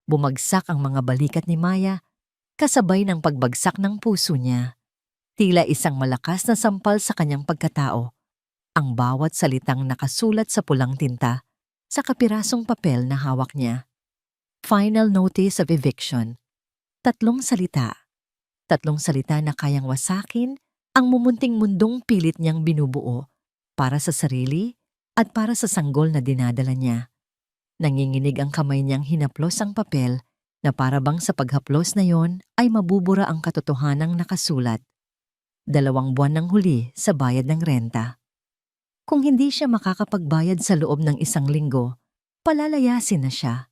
Bumagsak ang mga balikat ni Maya, kasabay ng pagbagsak ng puso niya. Tila isang malakas na sampal sa kanyang pagkatao, ang bawat salitang nakasulat sa pulang tinta sa kapirasong papel na hawak niya. Final notice of eviction. Tatlong salita. Tatlong salita na kayang wasakin ang mumunting mundong pilit niyang binubuo para sa sarili at para sa sanggol na dinadala niya. Nanginginig ang kamay niyang hinaplos ang papel na para bang sa paghaplos na yon ay mabubura ang katotohanang nakasulat. 2 buwan ng huli sa bayad ng renta. Kung hindi siya makakapagbayad sa loob ng 1 linggo, palalayasin na siya.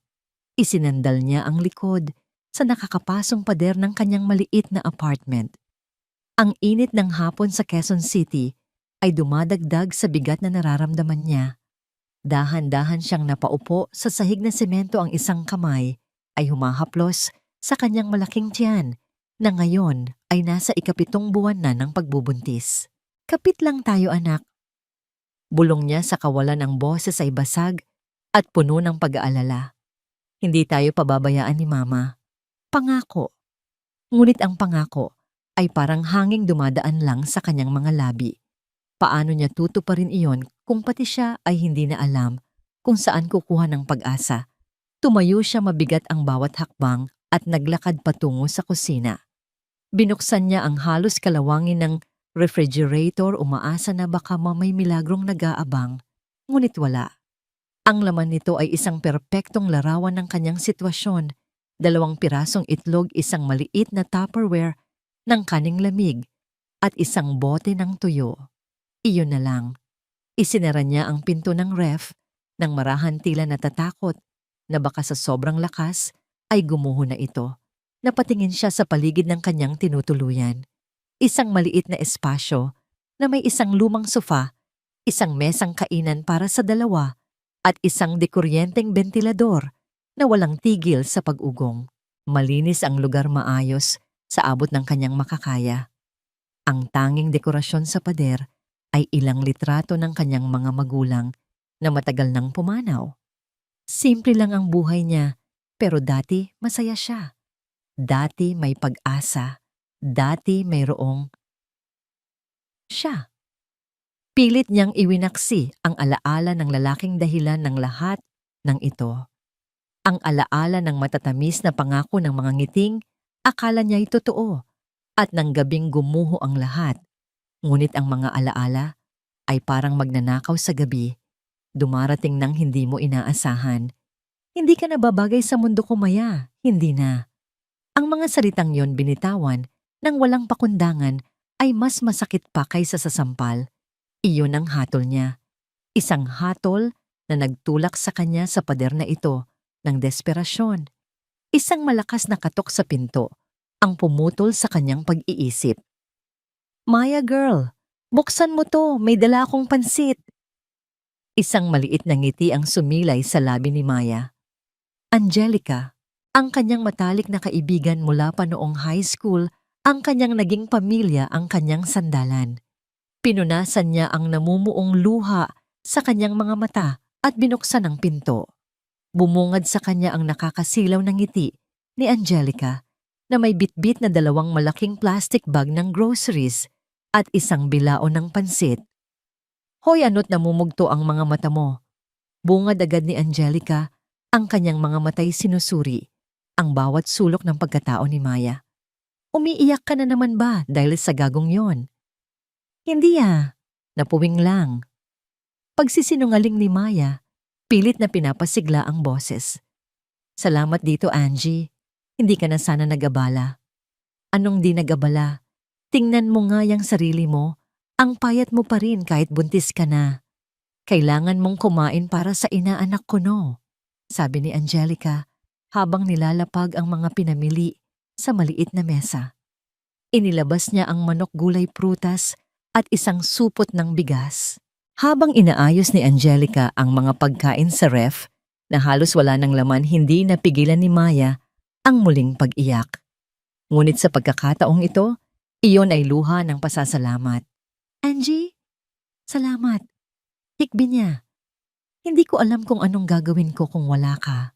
Isinandal niya ang likod sa nakakapasong pader ng kanyang maliit na apartment. Ang init ng hapon sa Quezon City ay dumadagdag sa bigat na nararamdaman niya. Dahan-dahan siyang napaupo sa sahig na semento, ang isang kamay ay humahaplos sa kanyang malaking tiyan na ngayon ay nasa 7 buwan na ng pagbubuntis. Kapit lang tayo, anak. Bulong niya sa kawalan ng boses ay basag at puno ng pag-aalala. Hindi tayo pababayaan ni Mama. Pangako. Ngunit ang pangako ay parang hanging dumadaan lang sa kanyang mga labi. Paano niya tutuparin iyon kung pati siya ay hindi na alam kung saan kukuha ng pag-asa? Tumayo siya, mabigat ang bawat hakbang, at naglakad patungo sa kusina. Binuksan niya ang halos kalawangin ng refrigerator, umaasa na baka may milagrong nag-aabang, ngunit wala. Ang laman nito ay isang perpektong larawan ng kanyang sitwasyon. 2 pirasong itlog, isang maliit na Tupperware ng kaning lamig, at isang bote ng tuyo. Iyon na lang. Isinara niya ang pinto ng ref nang marahan, tila natatakot na baka sa sobrang lakas ay gumuho na ito. Napatingin siya sa paligid ng kanyang tinutuluyan. Isang maliit na espasyo na may isang lumang sofa, isang mesang kainan para sa 2, at isang dekuryenteng bentilador na walang tigil sa pag-ugong. Malinis ang lugar, maayos sa abot ng kanyang makakaya. Ang tanging dekorasyon sa pader ay ilang litrato ng kanyang mga magulang na matagal nang pumanaw. Simple lang ang buhay niya, pero dati masaya siya. Dati may pag-asa. Dati mayroong siya. Pilit niyang iwinaksi ang alaala ng lalaking dahilan ng lahat ng ito. Ang alaala ng matatamis na pangako ng mga ngiting, akala niya'y totoo, at ng gabing gumuho ang lahat. Ngunit ang mga alaala ay parang magnanakaw sa gabi, dumarating nang hindi mo inaasahan. Hindi ka nababagay sa mundo ko, Maya, hindi na. Ang mga salitang yon, binitawan nang walang pakundangan, ay mas masakit pa kaysa sa sampal. Iyon ang hatol niya. Isang hatol na nagtulak sa kanya sa pader na ito ng desperasyon. Isang malakas na katok sa pinto ang pumutol sa kanyang pag-iisip. Maya girl, buksan mo to, may dala akong pansit. Isang maliit na ngiti ang sumilay sa labi ni Maya. Angelica, ang kanyang matalik na kaibigan mula pa noong high school, ang kanyang naging pamilya, ang kanyang sandalan. Pinunasan niya ang namumuong luha sa kanyang mga mata at binuksan ang pinto. Bumungad sa kanya ang nakakasilaw na ngiti ni Angelica na may bitbit na 2 malaking plastic bag ng groceries at isang bilao ng pansit. Hoy, ano't namumugto ang mga mata mo? Bungad agad ni Angelica, ang kanyang mga matay sinusuri ang bawat sulok ng pagkatao ni Maya. Umiiyak ka na naman ba dahil sa gagong yon? Hindi napuwing lang. Pagsisinungaling ni Maya, pilit na pinapasigla ang boses. Salamat dito, Angie. Hindi ka na sana nag-abala. Anong di nag-abala? Tingnan mo nga yung sarili mo. Ang payat mo pa rin kahit buntis ka na. Kailangan mong kumain para sa inaanak ko, no? Sabi ni Angelica habang nilalapag ang mga pinamili sa maliit na mesa. Inilabas niya ang manok, gulay, prutas at isang supot ng bigas. Habang inaayos ni Angelica ang mga pagkain sa ref na halos wala ng laman, hindi napigilan ni Maya ang muling pag-iyak. Ngunit sa pagkakataong ito, iyon ay luha ng pasasalamat. Angie, salamat. Hikbi niya. Hindi ko alam kung anong gagawin ko kung wala ka.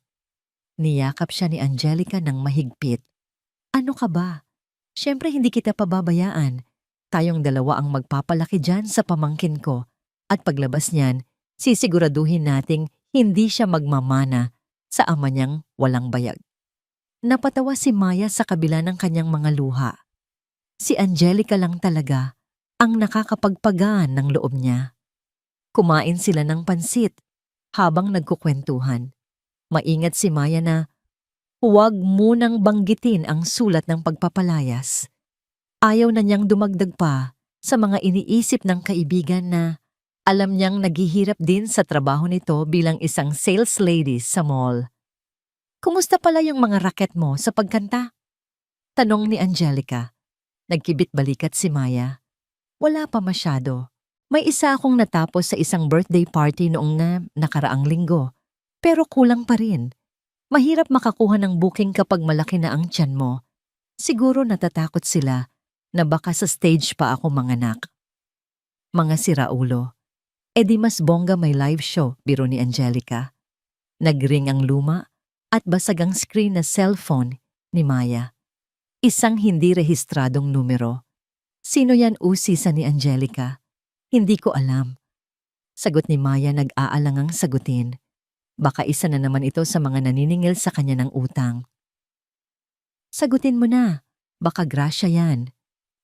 Niyakap siya ni Angelica ng mahigpit. Ano ka ba? Siyempre hindi kita pababayaan. Tayong dalawa ang magpapalaki dyan sa pamangkin ko. At paglabas niyan, sisiguraduhin nating hindi siya magmamana sa ama niyang walang bayag. Napatawa si Maya sa kabila ng kanyang mga luha. Si Angelica lang talaga ang nakakapagpagaan ng loob niya. Kumain sila ng pansit habang nagkukwentuhan. Maingat si Maya na huwag munang banggitin ang sulat ng pagpapalayas. Ayaw na niyang dumagdag pa sa mga iniisip ng kaibigan na alam niyang naghihirap din sa trabaho nito bilang isang sales lady sa mall. Kumusta pala yung mga raket mo sa pagkanta? Tanong ni Angelica. Nagkibit balikat si Maya. Wala pa masyado. May isa akong natapos sa isang birthday party noong nakaraang linggo. Pero kulang pa rin. Mahirap makakuha ng booking kapag malaki na ang tiyan mo. Siguro natatakot sila na baka sa stage pa ako manganak. Mga siraulo. E di mas bongga may live show, biro ni Angelica. Nagring ang luma at basag ang screen na cellphone ni Maya. Isang hindi rehistradong numero. Sino yan usisa ni Angelica? Hindi ko alam. Sagot ni Maya nag-aalangang sagutin. Baka isa na naman ito sa mga naniningil sa kanya ng utang. Sagutin mo na. Baka grasya yan.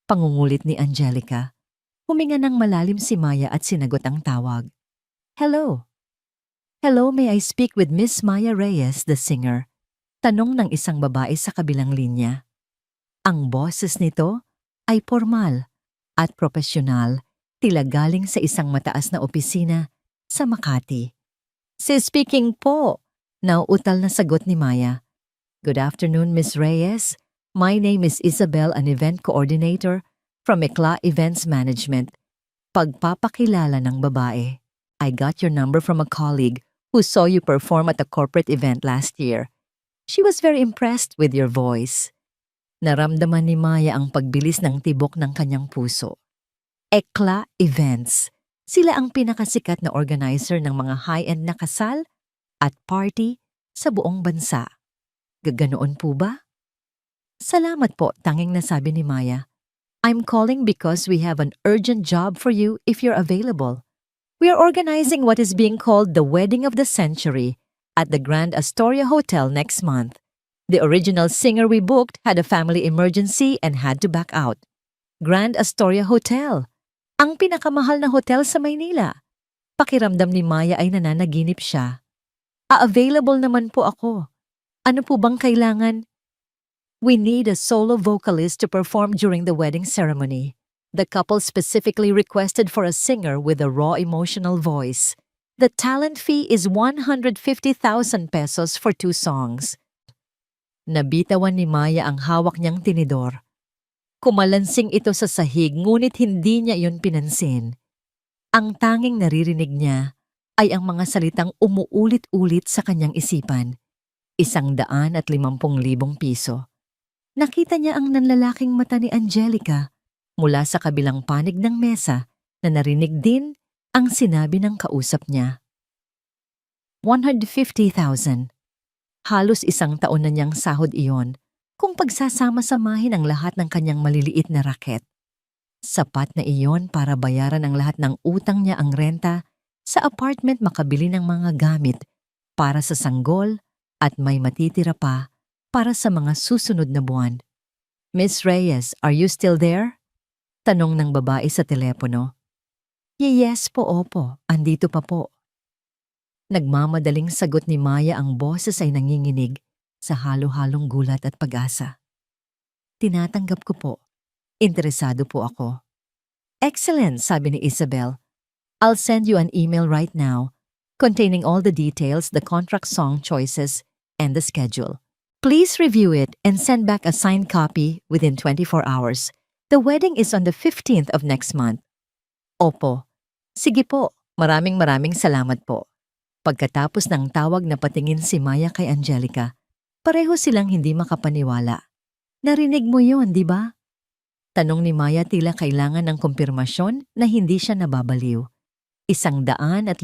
Pangungulit ni Angelica. Huminga ng malalim si Maya at sinagot ang tawag. Hello. Hello, may I speak with Miss Maya Reyes, the singer? Tanong ng isang babae sa kabilang linya. Ang boses nito ay formal at profesional, tila galing sa isang mataas na opisina sa Makati. Si speaking po, nauutal na sagot ni Maya. Good afternoon, Miss Reyes. My name is Isabel, an event coordinator from Ekla Events Management. Pagpapakilala ng babae. I got your number from a colleague who saw you perform at a corporate event last year. She was very impressed with your voice. Naramdaman ni Maya ang pagbilis ng tibok ng kanyang puso. Ekla Events. Sila ang pinakasikat na organizer ng mga high-end na kasal at party sa buong bansa. Gaganoon po ba? Salamat po, tanging nasabi ni Maya. I'm calling because we have an urgent job for you if you're available. We are organizing what is being called the Wedding of the Century at the Grand Astoria Hotel next month. The original singer we booked had a family emergency and had to back out. Grand Astoria Hotel. Ang pinakamahal na hotel sa Maynila. Pakiramdam ni Maya ay nananaginip siya. Available naman po ako. Ano po bang kailangan? We need a solo vocalist to perform during the wedding ceremony. The couple specifically requested for a singer with a raw emotional voice. The talent fee is 150,000 pesos for 2 songs. Nabitawan ni Maya ang hawak niyang tinidor. Kumalansing ito sa sahig ngunit hindi niya iyon pinansin. Ang tanging naririnig niya ay ang mga salitang umuulit-ulit sa kanyang isipan. 150,000 piso. Nakita niya ang nanlalaking mata ni Angelica mula sa kabilang panig ng mesa na narinig din ang sinabi ng kausap niya. 150,000. Halos 1 taon na niyang sahod iyon kung pagsasama-samahin ang lahat ng kanyang maliliit na raket. Sapat na iyon para bayaran ang lahat ng utang niya ang renta sa apartment, makabili ng mga gamit para sa sanggol at may matitira pa para sa mga susunod na buwan. Miss Reyes, are you still there? Tanong ng babae sa telepono. Yes po, opo. Andito pa po. Nagmamadaling sagot ni Maya, ang boses ay nanginginig sa halo-halong gulat at pag-asa. Tinatanggap ko po. Interesado po ako. Excellent, sabi ni Isabel. I'll send you an email right now containing all the details, the contract song choices, and the schedule. Please review it and send back a signed copy within 24 hours. The wedding is on the 15th of next month. Opo. Sige po, maraming salamat po. Pagkatapos ng tawag, napatingin si Maya kay Angelica. Pareho silang hindi makapaniwala. Narinig mo yon, di ba? Tanong ni Maya, tila kailangan ng kumpirmasyon na hindi siya nababaliw. 150,000.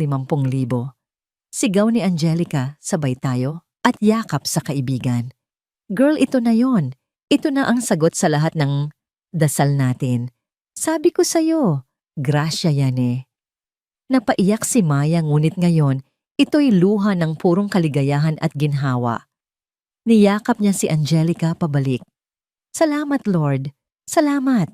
Sigaw ni Angelica, sabay tayo. at yakap sa kaibigan. Girl, ito na yon. Ito na ang sagot sa lahat ng dasal natin. Sabi ko sa'yo, grasya yan eh. Napaiyak si Maya ngunit ngayon, ito'y luha ng purong kaligayahan at ginhawa. Niyakap niya si Angelica pabalik. Salamat Lord, salamat.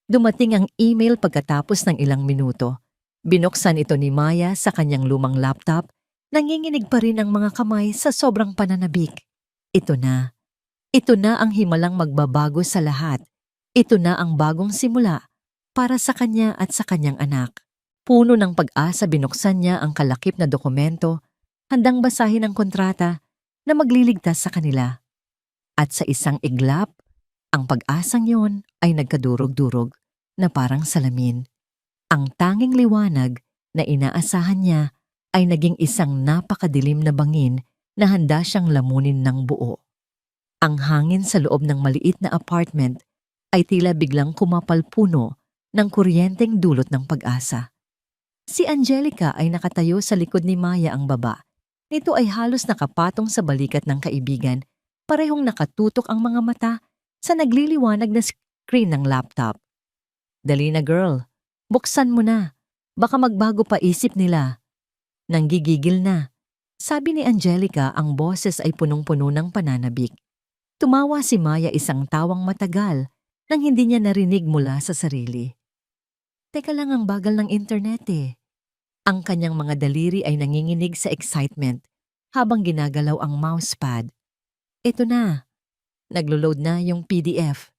Dumating ang email pagkatapos ng ilang minuto. Binuksan ito ni Maya sa kanyang lumang laptop, nanginginig pa rin ang mga kamay sa sobrang pananabik. Ito na. Ito na ang himalang magbabago sa lahat. Ito na ang bagong simula para sa kanya at sa kanyang anak. Puno ng pag-asa binuksan niya ang kalakip na dokumento, handang basahin ang kontrata na magliligtas sa kanila. At sa isang iglap, ang pag-asang yon ay nagkadurog-durog na parang salamin. Ang tanging liwanag na inaasahan niya ay naging isang napakadilim na bangin na handa siyang lamunin ng buo. Ang hangin sa loob ng maliit na apartment ay tila biglang kumapal-puno ng kuryenteng dulot ng pag-asa. Si Angelica ay nakatayo sa likod ni Maya ang baba. Nito ay halos nakapatong sa balikat ng kaibigan, parehong nakatutok ang mga mata sa nagliliwanag na screen ng laptop. Dali na girl, buksan mo na. Baka magbago pa isip nila. Nanggigigil na. Sabi ni Angelica, ang boses ay punong-puno ng pananabik. Tumawa si Maya isang tawang matagal nang hindi niya narinig mula sa sarili. Teka lang, ang bagal ng internet eh. Ang kanyang mga daliri ay nanginginig sa excitement habang ginagalaw ang mousepad. Ito na. Naglo-load na yung PDF.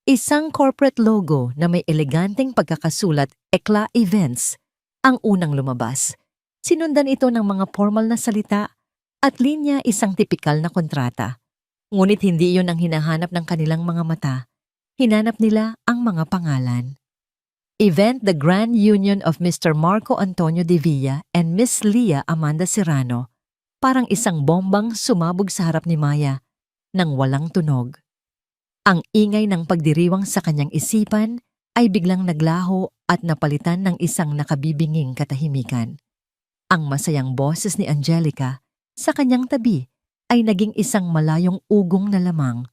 Isang corporate logo na may eleganteng pagkakasulat, Ekla Events, ang unang lumabas. Sinundan ito ng mga formal na salita at linya, isang tipikal na kontrata. Ngunit hindi iyon ang hinahanap ng kanilang mga mata. Hinanap nila ang mga pangalan. Event the Grand Union of Mr. Marco Antonio de Villa and Miss Leah Amanda Serrano. Parang isang bombang sumabog sa harap ni Maya nang walang tunog. Ang ingay ng pagdiriwang sa kanyang isipan ay biglang naglaho at napalitan ng isang nakabibinging katahimikan. Ang masayang boses ni Angelica sa kanyang tabi ay naging isang malayong ugong na lamang.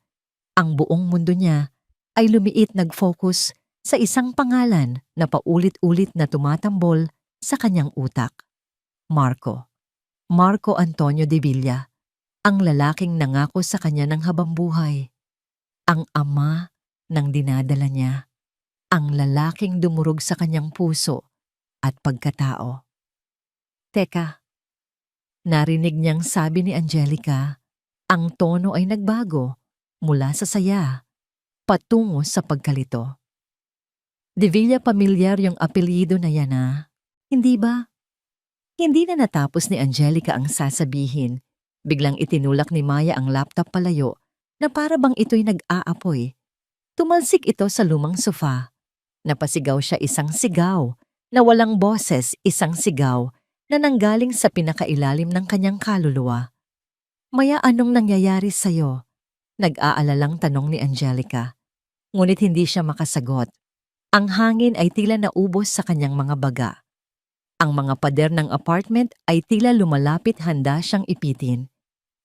Ang buong mundo niya ay lumiit, nag-focus sa isang pangalan na paulit-ulit na tumatambol sa kanyang utak. Marco. Marco Antonio de Villa, ang lalaking nangako sa kanya ng habambuhay. Ang ama ng dinadala niya. Ang lalaking dumurog sa kanyang puso at pagkatao. Teka, narinig niyang sabi ni Angelica, ang tono ay nagbago mula sa saya patungo sa pagkalito. De Villa, pamilyar yung apelyido na yan ah. Hindi ba? Hindi na natapos ni Angelica ang sasabihin. Biglang itinulak ni Maya ang laptop palayo na para bang ito'y nag-aapoy. Tumalsik ito sa lumang sofa. Napasigaw siya isang sigaw na walang boses, isang sigaw na nanggaling sa pinakailalim ng kanyang kaluluwa. Maya, anong nangyayari sa'yo? Nag-aalalang tanong ni Angelica. Ngunit hindi siya makasagot. Ang hangin ay tila naubos sa kanyang mga baga. Ang mga pader ng apartment ay tila lumalapit, handa siyang ipitin.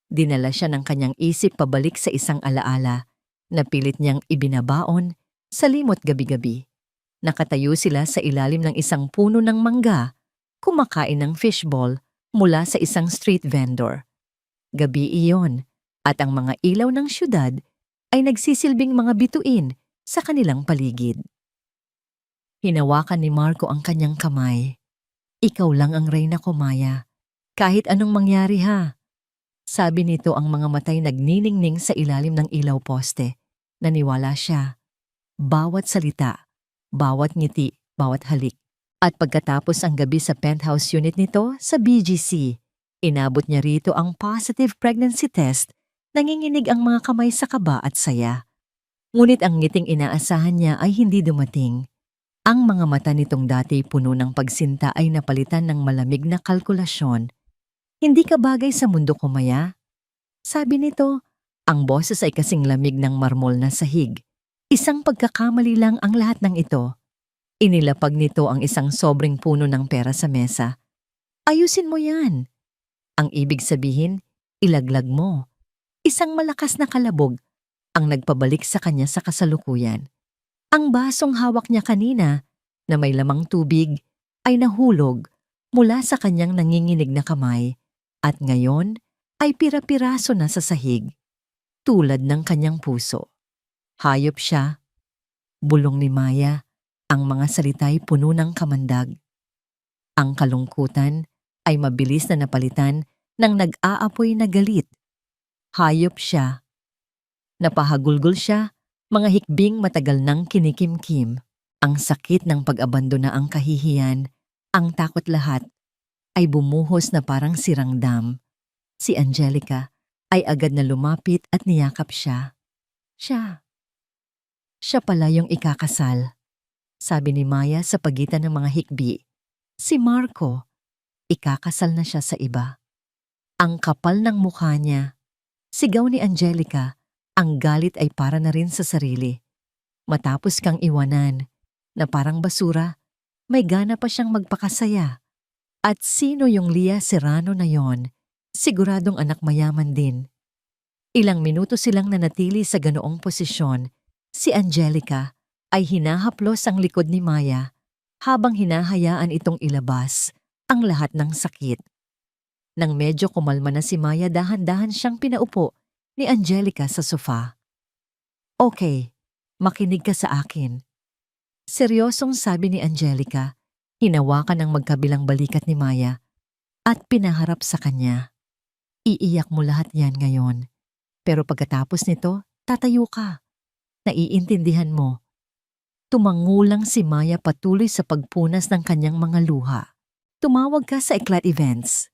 Dinala siya ng kanyang isip pabalik sa isang alaala na pilit niyang ibinabaon sa limot gabi-gabi. Nakatayo sila sa ilalim ng isang puno ng mangga, kumakain ng fishball mula sa isang street vendor. Gabi iyon at ang mga ilaw ng syudad ay nagsisilbing mga bituin sa kanilang paligid. Hinawakan ni Marco ang kanyang kamay. Ikaw lang ang reyna ko, Maya. Kahit anong mangyari ha. Sabi nito, ang mga matay nagniningning sa ilalim ng ilaw poste. Naniwala siya. Bawat salita, bawat ngiti, bawat halik. At pagkatapos ang gabi sa penthouse unit nito sa BGC, inabot niya rito ang positive pregnancy test, nanginginig ang mga kamay sa kaba at saya. Ngunit ang ngiting inaasahan niya ay hindi dumating. Ang mga mata nitong dati puno ng pagsinta ay napalitan ng malamig na kalkulasyon. Hindi ka bagay sa mundo ko, Maya. Sabi nito, ang boses ay kasing lamig ng marmol na sahig. Isang pagkakamali lang ang lahat ng ito. Inilapag nito ang isang sobrang puno ng pera sa mesa. Ayusin mo yan. Ang ibig sabihin, Ilaglag mo. Isang malakas na kalabog ang nagpabalik sa kanya sa kasalukuyan. Ang basong hawak niya kanina na may lamang tubig ay nahulog mula sa kanyang nanginginig na kamay at ngayon ay pira-piraso na sa sahig, tulad ng kanyang puso. Hayop siya, bulong ni Maya, ang mga salita'y puno ng kamandag. Ang kalungkutan ay mabilis na napalitan ng nag-aapoy na galit. Hayop siya. Napahagulgol siya, mga hikbing matagal nang kinikimkim. Ang sakit ng pag-abandona, ang kahihiyan, ang takot, lahat ay bumuhos na parang sirang dam. Si Angelica ay agad na lumapit at niyakap siya. Siya pala yung ikakasal, sabi ni Maya sa pagitan ng mga hikbi. Si Marco, ikakasal na siya sa iba. Ang kapal ng mukha niya. Sigaw ni Angelica, ang galit ay para na rin sa sarili. Matapos kang iwanan, na parang basura, may gana pa siyang magpakasaya. At sino yung Lia Serrano na yon? Siguradong anak mayaman din. Ilang minuto silang nanatili sa ganoong posisyon. Si Angelica ay hinahaplos ang likod ni Maya habang hinahayaan itong ilabas ang lahat ng sakit. Nang medyo kumalma na si Maya, dahan-dahan siyang pinaupo ni Angelica sa sofa. Okay, makinig ka sa akin. Seryosong sabi ni Angelica, hinawakan ang magkabilang balikat ni Maya at pinaharap sa kanya. Iiyak mo lahat yan ngayon. Pero pagkatapos nito, tatayo ka. Naiintindihan mo. Tumangulang si Maya patuloy sa pagpunas ng kanyang mga luha. Tumawag ka sa Eclat Events.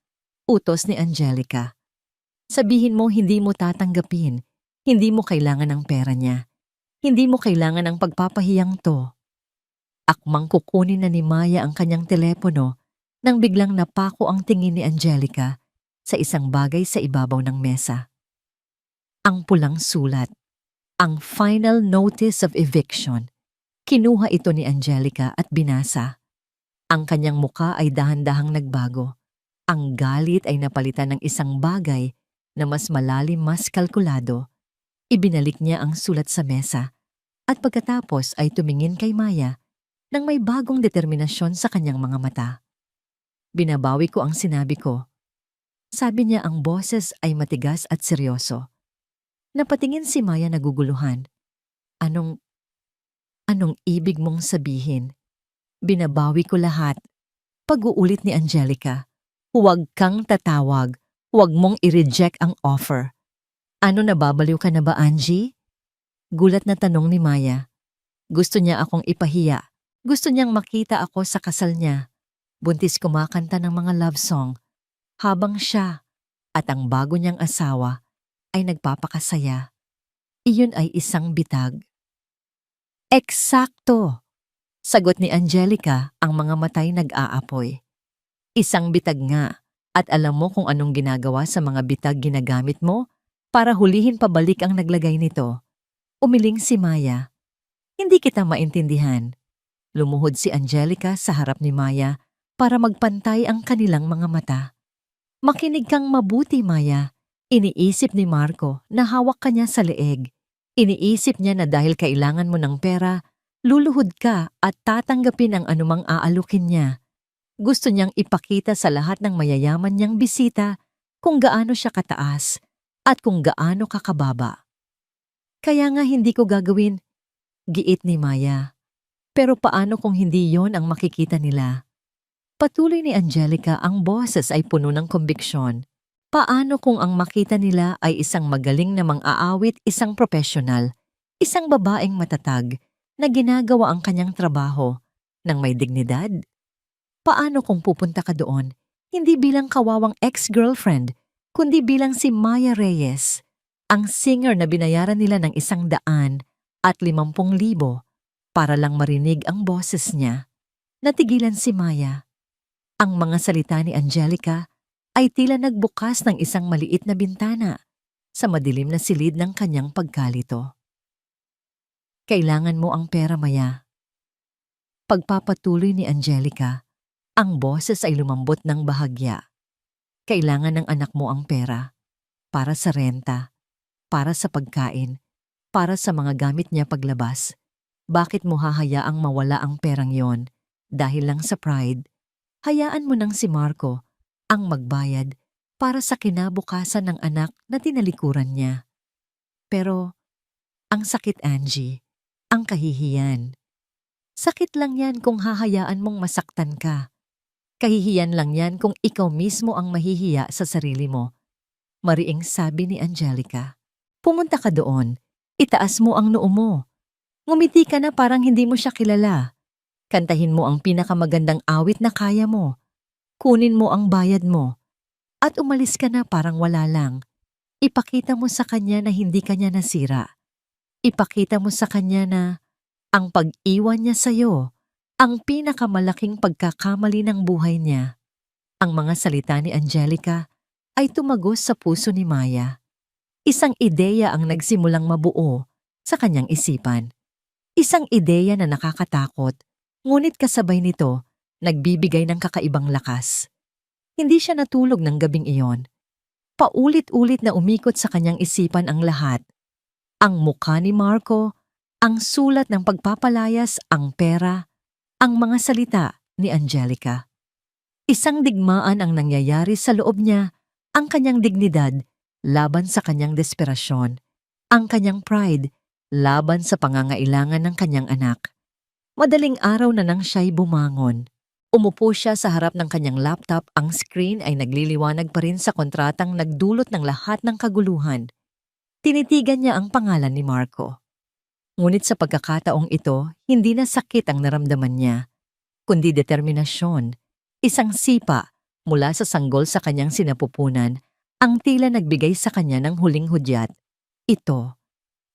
Utos ni Angelica. Sabihin mo hindi mo tatanggapin. Hindi mo kailangan ng pera niya. Hindi mo kailangan ng pagpapahiyang to. Akmang kukunin na ni Maya ang kanyang telepono nang biglang napako ang tingin ni Angelica sa isang bagay sa ibabaw ng mesa. Ang pulang sulat. Ang Final Notice of Eviction. Kinuha ito ni Angelica at binasa. Ang kanyang muka ay dahan-dahang nagbago. Ang galit ay napalitan ng isang bagay na mas malalim, mas kalkulado. Ibinalik niya ang sulat sa mesa at pagkatapos ay tumingin kay Maya nang may bagong determinasyon sa kanyang mga mata. Binabawi ko ang sinabi ko. Sabi niya, ang boses ay matigas at seryoso. Napatingin si Maya naguguluhan. Anong ibig mong sabihin? Binabawi ko lahat. Pag-uulit ni Angelica. Huwag kang tatawag. Huwag mong i-reject ang offer. Ano, nababaliw ka na ba, Angie? Gulat na tanong ni Maya. Gusto niya akong ipahiya. Gusto niyang makita ako sa kasal niya. Buntis kumakanta ng mga love song. Habang siya at ang bago niyang asawa ay nagpapakasaya. Iyon ay isang bitag. Eksakto! Sagot ni Angelica, ang mga matay nag-aapoy. Isang bitag nga, at alam mo kung anong ginagawa sa mga bitag ginagamit mo para hulihin pabalik ang naglagay nito. Umiling si Maya. Hindi kita maintindihan. Lumuhod si Angelica sa harap ni Maya para magpantay ang kanilang mga mata. Makinig kang mabuti, Maya. Iniisip ni Marco na hawak ka niya sa leeg. Iniisip niya na dahil kailangan mo ng pera, luluhod ka at tatanggapin ang anumang aalukin niya. Gusto niyang ipakita sa lahat ng mayayaman niyang bisita kung gaano siya kataas at kung gaano kakababa. Kaya nga hindi ko gagawin, giit ni Maya. Pero paano kung hindi yon ang makikita nila? Patuloy ni Angelica, ang boses ay puno ng kombiksyon. Paano kung ang makita nila ay isang magaling na mang-aawit, isang profesional, isang babaeng matatag na ginagawa ang kanyang trabaho ng may dignidad? Paano kung pupunta ka doon, hindi bilang kawawang ex-girlfriend, kundi bilang si Maya Reyes, ang singer na binayaran nila ng 150,000 para lang marinig ang boses niya? Natigilan si Maya. Ang mga salita ni Angelica ay tila nagbukas ng isang maliit na bintana sa madilim na silid ng kanyang pagkalito. Kailangan mo ang pera, Maya. Pagpapatuloy ni Angelica, ang boses ay lumambot ng bahagya. Kailangan ng anak mo ang pera. para sa renta, para sa pagkain, para sa mga gamit niya paglabas. Bakit mo hahayaang mawala ang perang yon dahil lang sa pride? Hayaan mo nang si Marco ang magbayad para sa kinabukasan ng anak na tinalikuran niya. Pero ang sakit, Angie, ang kahihiyan. Sakit lang yan kung hahayaan mong masaktan ka. Kahihiyan lang yan kung ikaw mismo ang mahihiya sa sarili mo. Mariing sabi ni Angelica. Pumunta ka doon. Itaas mo ang noo mo. Ngumiti ka na parang hindi mo siya kilala. Kantahin mo ang pinakamagandang awit na kaya mo. Kunin mo ang bayad mo. At umalis ka na parang wala lang. Ipakita mo sa kanya na hindi ka niya nasira. Ipakita mo sa kanya na ang pag-iwan niya sa'yo ang pinakamalaking pagkakamali ng buhay niya. Ang mga salita ni Angelica ay tumagos sa puso ni Maya. Isang ideya ang nagsimulang mabuo sa kanyang isipan. Isang ideya na nakakatakot, ngunit kasabay nito, nagbibigay ng kakaibang lakas. Hindi siya natulog ng gabing iyon. Paulit-ulit na umikot sa kanyang isipan ang lahat. Ang mukha ni Marco, ang sulat ng pagpapalayas, ang pera, ang mga salita ni Angelica. Isang digmaan ang nangyayari sa loob niya, ang kanyang dignidad laban sa kanyang desperasyon, ang kanyang pride laban sa pangangailangan ng kanyang anak. Madaling araw na nang siya'y bumangon. Umupo siya sa harap ng kanyang laptop, ang screen ay nagliliwanag pa rin sa kontratang nagdulot ng lahat ng kaguluhan. Tinitigan niya ang pangalan ni Marco. Ngunit sa pagkakataong ito, hindi na sakit ang naramdaman niya, kundi determinasyon, isang sipa mula sa sanggol sa kanyang sinapupunan, ang tila nagbigay sa kanya ng huling hudyat.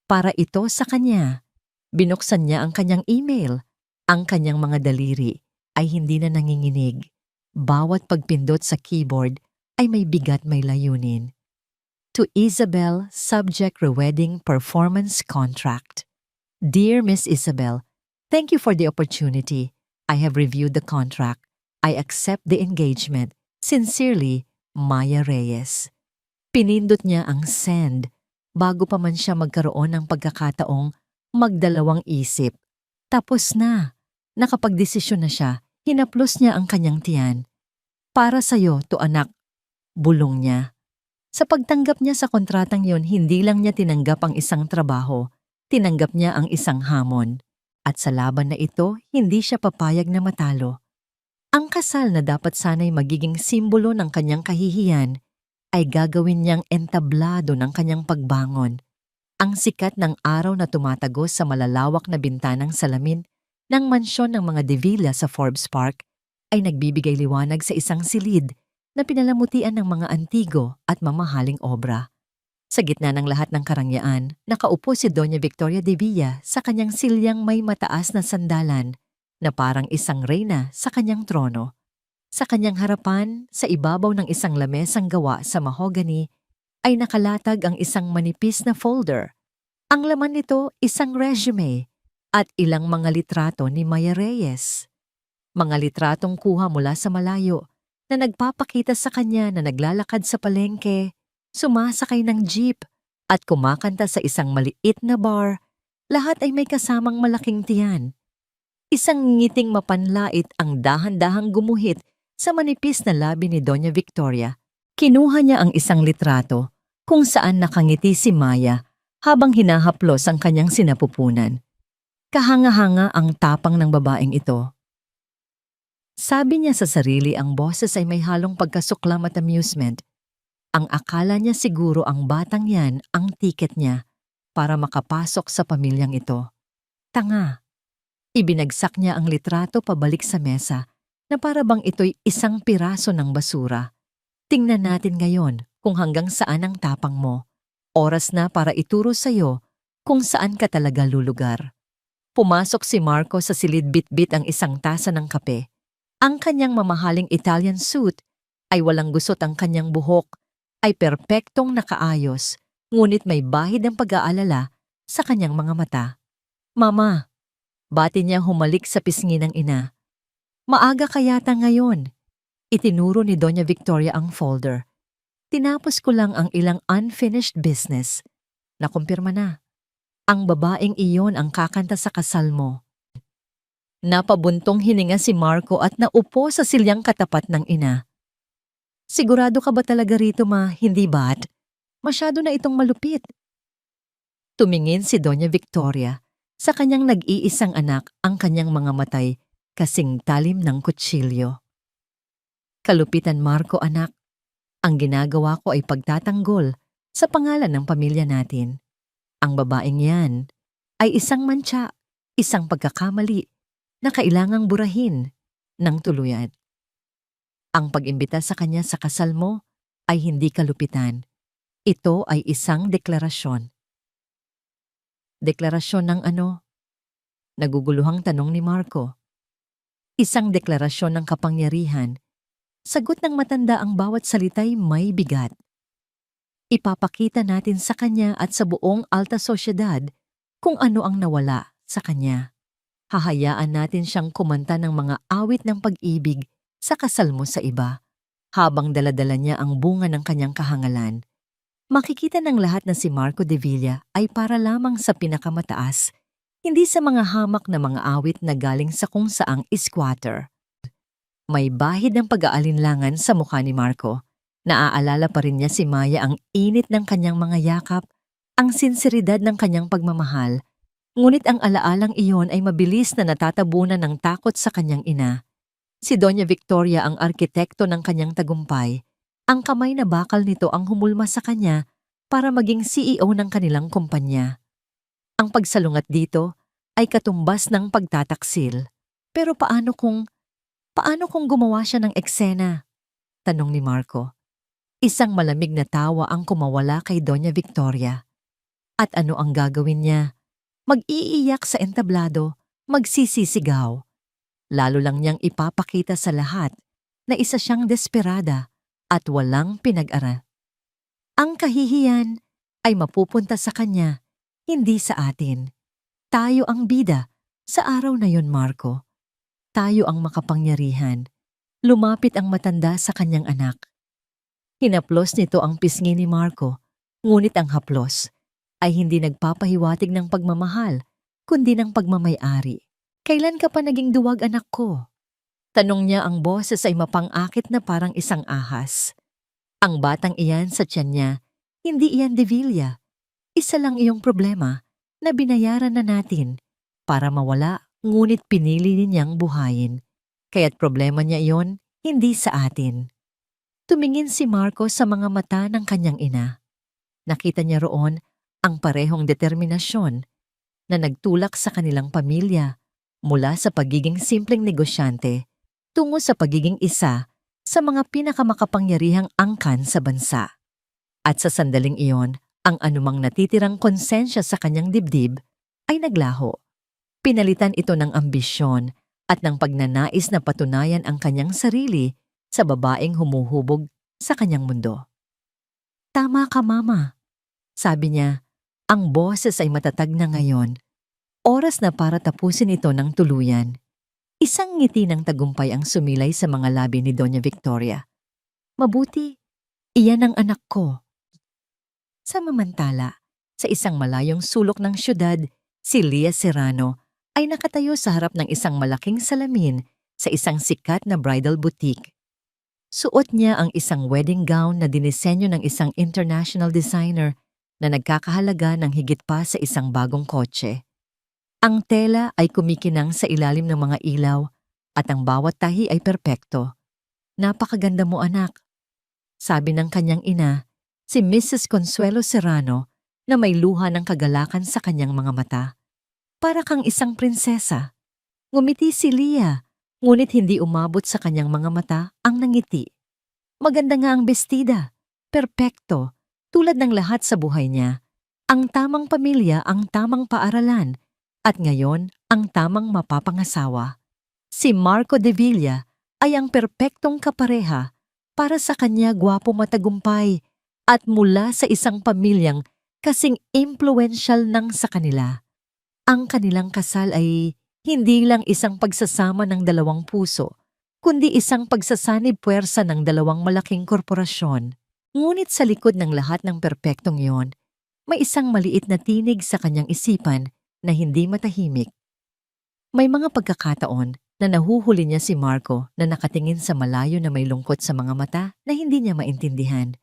Para ito sa kanya. Binuksan niya ang kanyang email. Ang kanyang mga daliri ay hindi na nanginginig. Bawat pagpindot sa keyboard ay may bigat, may layunin. To Isabel, subject rewedding performance contract. Dear Miss Isabel, thank you for the opportunity. I have reviewed the contract. I accept the engagement. Sincerely, Maya Reyes. Pinindot niya ang send bago pa man siya magkaroon ng pagkakataong magdalawang isip. Tapos na. Nakapagdesisyon na siya, hinaplos niya ang kanyang tiyan. Para sa'yo, to anak, bulong niya. Sa pagtanggap niya sa kontratang yon, hindi lang niya tinanggap ang isang trabaho, tinanggap niya ang isang hamon. At sa laban na ito, hindi siya papayag na matalo. Ang kasal na dapat sana'y magiging simbolo ng kanyang kahihiyan ay gagawin niyang entablado ng kanyang pagbangon. Ang sikat ng araw na tumatagos sa malalawak na bintanang salamin ng mansyon ng mga De Villa sa Forbes Park ay nagbibigay liwanag sa isang silid na pinalamutian ng mga antigo at mamahaling obra. Sa gitna ng lahat ng karangyaan, nakaupo si Doña Victoria de Villa sa kanyang silyang may mataas na sandalan na parang isang reyna sa kanyang trono. Sa kanyang harapan, sa ibabaw ng isang lamesang gawa sa mahogany, ay nakalatag ang isang manipis na folder. Ang laman nito, isang resume at ilang mga litrato ni Maya Reyes. Mga litratong kuha mula sa malayo na nagpapakita sa kanya na naglalakad sa palengke, sumasakay ng jeep at kumakanta sa isang maliit na bar. Lahat ay may kasamang malaking tiyan. Isang ngiting mapanlait ang dahan-dahang gumuhit sa manipis na labi ni Doña Victoria. Kinuha niya ang isang litrato kung saan nakangiti si Maya habang hinahaplos ang kanyang sinapupunan. Kahanga-hanga ang tapang ng babaeng ito. Sabi niya sa sarili, ang boses ay may halong pagkasuklam at amusement. Ang akala niya siguro ang batang yan ang tiket niya para makapasok sa pamilyang ito. Tanga. Ibinagsak niya ang litrato pabalik sa mesa na para bang ito'y isang piraso ng basura. Tingnan natin ngayon kung hanggang saan ang tapang mo. Oras na para ituro sa'yo kung saan ka talaga lulugar. Pumasok si Marco sa silid, bit-bit ang isang tasa ng kape. Ang kanyang mamahaling Italian suit ay walang gusot, ang kanyang buhok ay perpektong nakaayos, ngunit may bahid ang pag-aalala sa kanyang mga mata. Mama, bati niya humalik sa pisngi ng ina. Maaga kayata ngayon. Itinuro ni Doña Victoria ang folder. Tinapos ko lang ang ilang unfinished business. Nakumpirma na. Ang babaeng iyon ang kakanta sa kasal mo. Napabuntong hininga si Marco at naupo sa silyang katapat ng ina. Sigurado ka ba talaga rito, ma? Hindi ba't? Masyado na itong malupit. Tumingin si Doña Victoria sa kanyang nag-iisang anak, ang kanyang mga matay kasing talim ng kutsilyo. Kalupitan, Marco, anak. Ang ginagawa ko ay pagtatanggol sa pangalan ng pamilya natin. Ang babaeng yan ay isang mantsa, isang pagkakamali na kailangang burahin ng tuluyan. Ang pag-imbita sa kanya sa kasal mo ay hindi kalupitan. Ito ay isang deklarasyon. Deklarasyon ng ano? Naguguluhang tanong ni Marco. Isang deklarasyon ng kapangyarihan. Sagot ng matanda, ang bawat salita'y may bigat. Ipapakita natin sa kanya at sa buong alta sosyedad kung ano ang nawala sa kanya. Hahayaan natin siyang kumanta ng mga awit ng pag-ibig sa kasal mo sa iba, habang daladala niya ang bunga ng kanyang kahangalan. Makikita ng lahat na si Marco de Villa ay para lamang sa pinakamataas, hindi sa mga hamak na mga awit na galing sa kung saang squatter. May bahid ng pag-aalinlangan sa mukha ni Marco. Naaalala pa rin niya si Maya, ang init ng kanyang mga yakap, ang sinseridad ng kanyang pagmamahal. Ngunit ang alaalang iyon ay mabilis na natatabunan ng takot sa kanyang ina. Si Doña Victoria ang arkitekto ng kanyang tagumpay. Ang kamay na bakal nito ang humulma sa kanya para maging CEO ng kanilang kumpanya. Ang pagsalungat dito ay katumbas ng pagtataksil. Pero paano kung gumawa siya ng eksena? Tanong ni Marco. Isang malamig na tawa ang kumawala kay Doña Victoria. At ano ang gagawin niya? Mag-iiyak sa entablado, magsisisigaw. Lalo lang niyang ipapakita sa lahat na isa siyang desperada at walang pinag-ara. Ang kahihiyan ay mapupunta sa kanya, hindi sa atin. Tayo ang bida sa araw na yon, Marco. Tayo ang makapangyarihan. Lumapit ang matanda sa kanyang anak. Hinaplos nito ang pisngi ni Marco, ngunit ang haplos ay hindi nagpapahiwatig ng pagmamahal, kundi ng pagmamay-ari. Kailan ka pa naging duwag, anak ko? Tanong niya, ang boses ay mapang-akit na parang isang ahas. Ang batang iyan sa tiyan niya, hindi iyan de Villa. Isa lang iyong problema na binayaran na natin para mawala, ngunit pinili niyang buhayin. Kaya't problema niya iyon, hindi sa atin. Tumingin si Marco sa mga mata ng kanyang ina. Nakita niya roon ang parehong determinasyon na nagtulak sa kanilang pamilya mula sa pagiging simpleng negosyante tungo sa pagiging isa sa mga pinakamakapangyarihang angkan sa bansa. At sa sandaling iyon, ang anumang natitirang konsensya sa kanyang dibdib ay naglaho. Pinalitan ito ng ambisyon at ng pagnanais na patunayan ang kanyang sarili sa babaeng humuhubog sa kanyang mundo. Tama ka, Mama. Sabi niya, ang boses ay matatag na ngayon. Oras na para tapusin ito ng tuluyan. Isang ngiti ng tagumpay ang sumilay sa mga labi ni Doña Victoria. Mabuti, iyan ang anak ko. Samamantala, sa isang malayong sulok ng syudad, si Lia Serrano ay nakatayo sa harap ng isang malaking salamin sa isang sikat na bridal boutique. Suot niya ang isang wedding gown na dinisenyo ng isang international designer na nagkakahalaga ng higit pa sa isang bagong kotse. Ang tela ay kumikinang sa ilalim ng mga ilaw at ang bawat tahi ay perpekto. Napakaganda mo, anak. Sabi ng kanyang ina, si Mrs. Consuelo Serrano, na may luha ng kagalakan sa kanyang mga mata. Para kang isang prinsesa. Ngumiti si Lia, ngunit hindi umabot sa kanyang mga mata ang nangiti. Maganda nga ang bestida, perpekto, tulad ng lahat sa buhay niya. Ang tamang pamilya, ang tamang paaralan, at ngayon ang tamang mapapangasawa. Si Marco de Villa ay ang perpektong kapareha para sa kanya, gwapo, matagumpay, at mula sa isang pamilyang kasing impluensyal ng sa kanila. Ang kanilang kasal ay hindi lang isang pagsasama ng dalawang puso, kundi isang pagsasanib puwersa ng dalawang malaking korporasyon. Ngunit sa likod ng lahat ng perpektong yon, may isang maliit na tinig sa kanyang isipan na hindi matahimik. May mga pagkakataon na nahuhuli niya si Marco na nakatingin sa malayo na may lungkot sa mga mata na hindi niya maintindihan.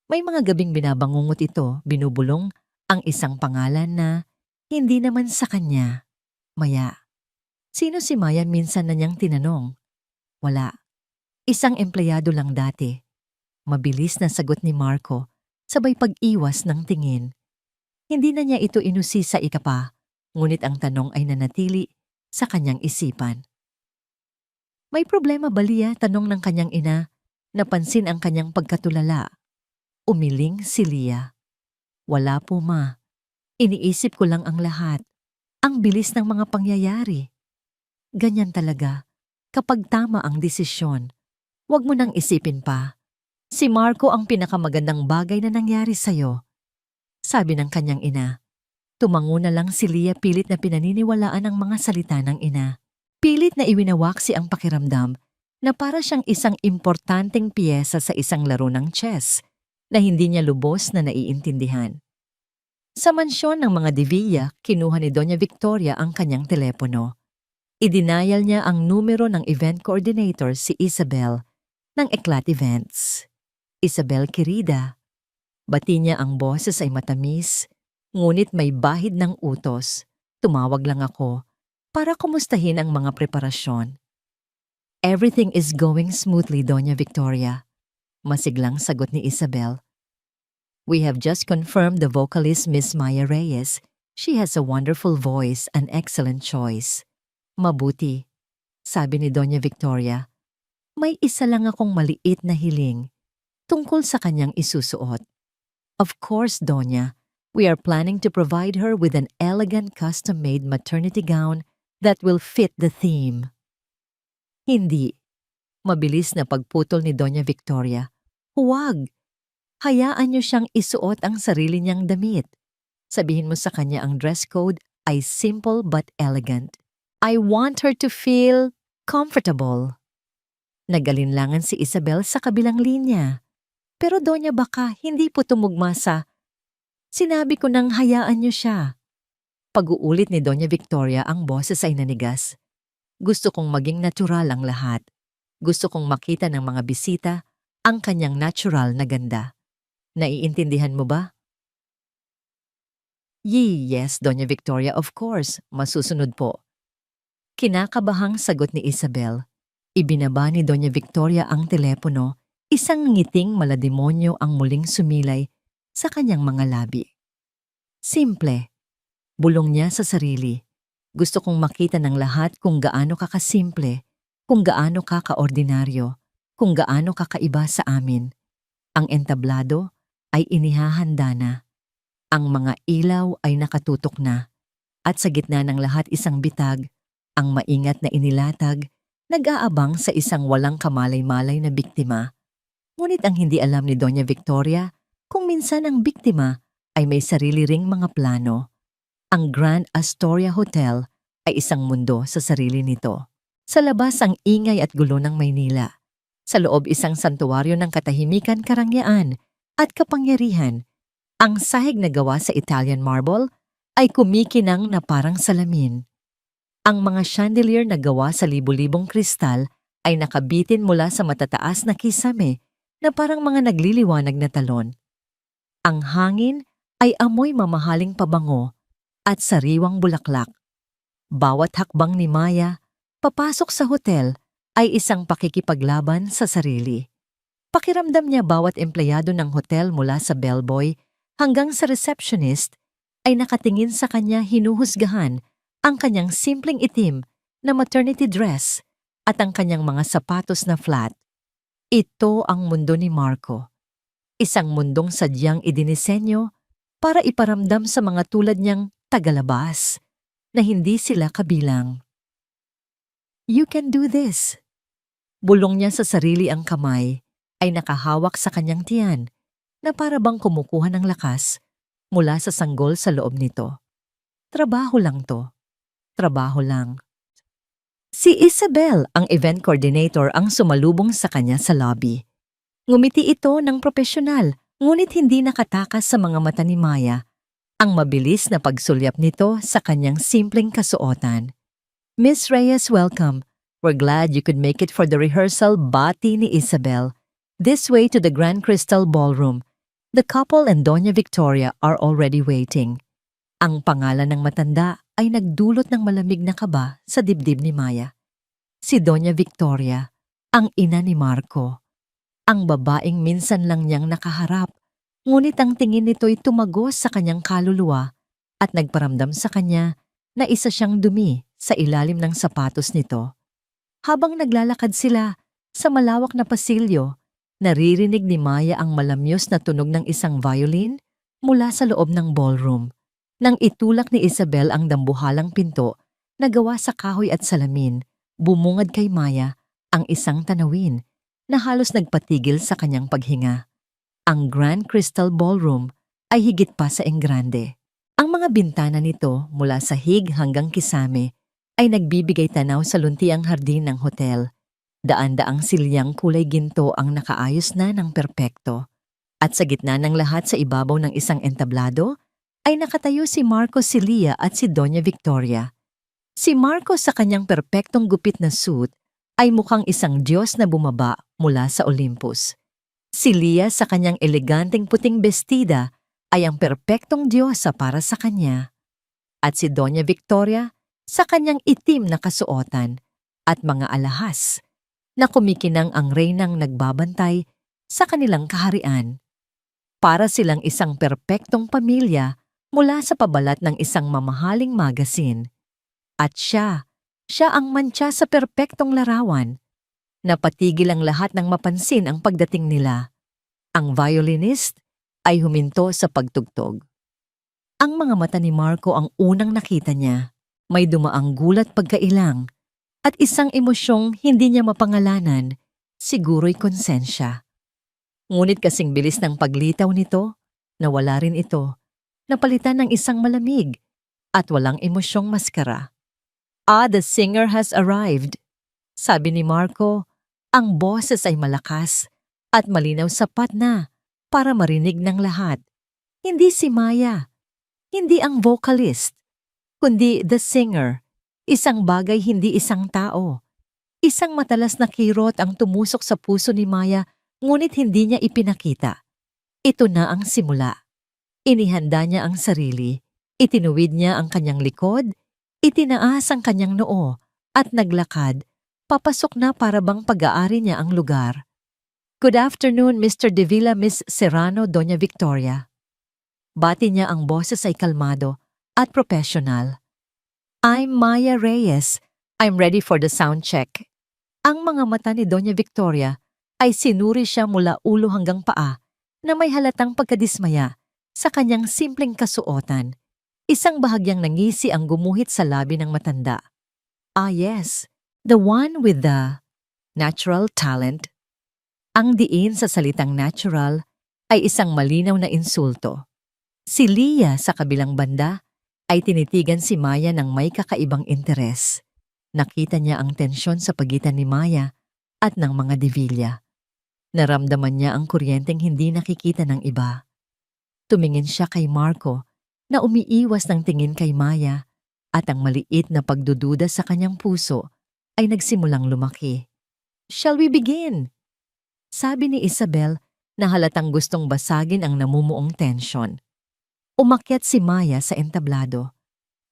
May mga gabing binabangungot ito, binubulong ang isang pangalan na hindi naman sa kanya. Maya. Sino si Maya minsan na niyang tinanong? Wala. Isang empleyado lang dati. Mabilis na sagot ni Marco, sabay pag-iwas ng tingin. Hindi na niya ito inusisa ikapa, ngunit ang tanong ay nanatili sa kanyang isipan. May problema ba Lia? Tanong ng kanyang ina. Napansin ang kanyang pagkatulala. Umiling si Lia. Wala po ma. Iniisip ko lang ang lahat. Ang bilis ng mga pangyayari. Ganyan talaga. Kapag tama ang desisyon, huwag mo nang isipin pa. Si Marco ang pinakamagandang bagay na nangyari sa'yo. Sabi ng kanyang ina. Tumango na lang si Lia pilit na pinaniniwalaan ang mga salita ng ina. Pilit na iwinawaksi ang pakiramdam na para siyang isang importanteng piyesa sa isang laro ng chess na hindi niya lubos na naiintindihan. Sa mansyon ng mga Divilla, kinuha ni Doña Victoria ang kanyang telepono. Idinayal niya ang numero ng event coordinator si Isabel ng Eclat Events. Isabel querida. Bati niya ang boses ay matamis, ngunit may bahid ng utos. Tumawag lang ako para kumustahin ang mga preparasyon. Everything is going smoothly, Doña Victoria. Masiglang sagot ni Isabel. We have just confirmed the vocalist Miss Maya Reyes. She has a wonderful voice, an excellent choice. Mabuti, sabi ni Doña Victoria. May isa lang akong maliit na hiling tungkol sa kanyang isusuot. Of course, Doña, we are planning to provide her with an elegant custom-made maternity gown that will fit the theme. Hindi. Mabilis na pagputol ni Doña Victoria. Huwag. Hayaan niyo siyang isuot ang sarili niyang damit. Sabihin mo sa kanya ang dress code ay simple but elegant. I want her to feel comfortable. Nagalinlangan si Isabel sa kabilang linya. Pero Doña baka hindi po tumugma sa sinabi ko nang hayaan niyo siya. Pag-uulit ni Doña Victoria ang boses ay nanigas. Gusto kong maging natural ang lahat. Gusto kong makita ng mga bisita ang kanyang natural na ganda. Naiintindihan mo ba? Yes, Doña Victoria, of course. Masusunod po. Kinakabahang sagot ni Isabel. Ibinaba ni Doña Victoria ang telepono. Isang ngiting malademonyo ang muling sumilay sa kanyang mga labi. Simple. Bulong niya sa sarili. Gusto kong makita ng lahat kung gaano ka kasimple, kung gaano ka kaordinaryo, kung gaano ka kaiba sa amin. Ang entablado ay inihahanda na. Ang mga ilaw ay nakatutok na. At sa gitna ng lahat isang bitag, ang maingat na inilatag, nag-aabang sa isang walang kamalay-malay na biktima. Ngunit ang hindi alam ni Doña Victoria, kung minsan ang biktima ay may sarili ring mga plano. Ang Grand Astoria Hotel ay isang mundo sa sarili nito. Sa labas ang ingay at gulo ng Maynila. Sa loob isang santuwaryo ng katahimikan, karangyaan at kapangyarihan. Ang sahig na gawa sa Italian marble ay kumikinang na parang salamin. Ang mga chandelier na gawa sa libu-libong kristal ay nakabitin mula sa matataas na kisame na parang mga nagliliwanag na talon. Ang hangin ay amoy mamahaling pabango at sariwang bulaklak. Bawat hakbang ni Maya, papasok sa hotel, ay isang pakikipaglaban sa sarili. Pakiramdam niya bawat empleyado ng hotel mula sa bellboy hanggang sa receptionist ay nakatingin sa kanya hinuhusgahan ang kanyang simpleng itim na maternity dress at ang kanyang mga sapatos na flat. Ito ang mundo ni Marco. Isang mundong sadyang idinisenyo para iparamdam sa mga tulad niyang tagalabas na hindi sila kabilang. You can do this. Bulong niya sa sarili, ang kamay ay nakahawak sa kanyang tiyan na para bang kumukuha ng lakas mula sa sanggol sa loob nito. Trabaho lang to. Trabaho lang. Si Isabel, ang event coordinator, ang sumalubong sa kanya sa lobby. Ngumiti ito ng propesyonal, ngunit hindi nakatakas sa mga mata ni Maya ang mabilis na pagsulyap nito sa kanyang simpleng kasuotan. Miss Reyes, welcome. We're glad you could make it for the rehearsal, bati ni Isabel. This way to the Grand Crystal Ballroom. The couple and Doña Victoria are already waiting. Ang pangalan ng matanda ay nagdulot ng malamig na kaba sa dibdib ni Maya. Si Doña Victoria, ang ina ni Marco. Ang babaeng minsan lang niyang nakaharap, ngunit ang tingin nito'y tumagos sa kanyang kaluluwa at nagparamdam sa kanya na isa siyang dumi sa ilalim ng sapatos nito. Habang naglalakad sila sa malawak na pasilyo, naririnig ni Maya ang malamyos na tunog ng isang violin mula sa loob ng ballroom. Nang itulak ni Isabel ang dambuhalang pinto na gawa sa kahoy at salamin, bumungad kay Maya ang isang tanawin na halos nagpatigil sa kanyang paghinga. Ang Grand Crystal Ballroom ay higit pa sa enggrande. Ang mga bintana nito mula sahig hanggang kisame ay nagbibigay tanaw sa luntiang hardin ng hotel. Daan-daang silyang kulay ginto ang nakaayos na ng perpekto. At sa gitna ng lahat sa ibabaw ng isang entablado, ay nakatayo si Marco Celia at si Doña Victoria. Si Marco sa kanyang perpektong gupit na suit ay mukhang isang Diyos na bumaba mula sa Olympus. Si Lia sa kanyang eleganteng puting bestida ay ang perpektong diyosa para sa kanya. At si Doña Victoria sa kanyang itim na kasuotan at mga alahas na kumikinang ang reynang nagbabantay sa kanilang kaharian. Para silang isang perpektong pamilya mula sa pabalat ng isang mamahaling magazine. At siya ang mantsa sa perpektong larawan. Napatigil ang lahat ng mapansin ang pagdating nila. Ang violinist ay huminto sa pagtugtog. Ang mga mata ni Marco ang unang nakita niya. May dumaang gulat pagkailang at isang emosyong hindi niya mapangalanan, siguro'y konsensya. Ngunit kasing bilis ng paglitaw nito, nawala rin ito, napalitan ng isang malamig at walang emosyong maskara. "Ah, the singer has arrived," sabi ni Marco. Ang boses ay malakas at malinaw sapat na para marinig ng lahat. Hindi si Maya, hindi ang vocalist, kundi the singer, isang bagay hindi isang tao. Isang matalas na kirot ang tumusok sa puso ni Maya ngunit hindi niya ipinakita. Ito na ang simula. Inihanda niya ang sarili, itinuwid niya ang kanyang likod, itinaas ang kanyang noo at naglakad, papasok na para bang pag-aari niya ang lugar. "Good afternoon, Mr. De Villa, Miss Serrano, Doña Victoria." Bati niya ang boses ay kalmado at professional. "I'm Maya Reyes. I'm ready for the sound check." Ang mga mata ni Doña Victoria ay sinuri siya mula ulo hanggang paa na may halatang pagkadismaya sa kanyang simpleng kasuotan. Isang bahagyang nangisi ang gumuhit sa labi ng matanda. "Ah yes, the one with the natural talent." Ang diin sa salitang natural ay isang malinaw na insulto. Si Lia sa kabilang banda ay tinitigan si Maya ng may kakaibang interes. Nakita niya ang tensyon sa pagitan ni Maya at ng mga De Villa. Naramdaman niya ang kuryenteng hindi nakikita ng iba. Tumingin siya kay Marco na umiiwas ng tingin kay Maya at ang maliit na pagdududa sa kanyang puso ay nagsimulang lumaki. "Shall we begin?" Sabi ni Isabel na halatang gustong basagin ang namumuong tensyon. Umakyat si Maya sa entablado.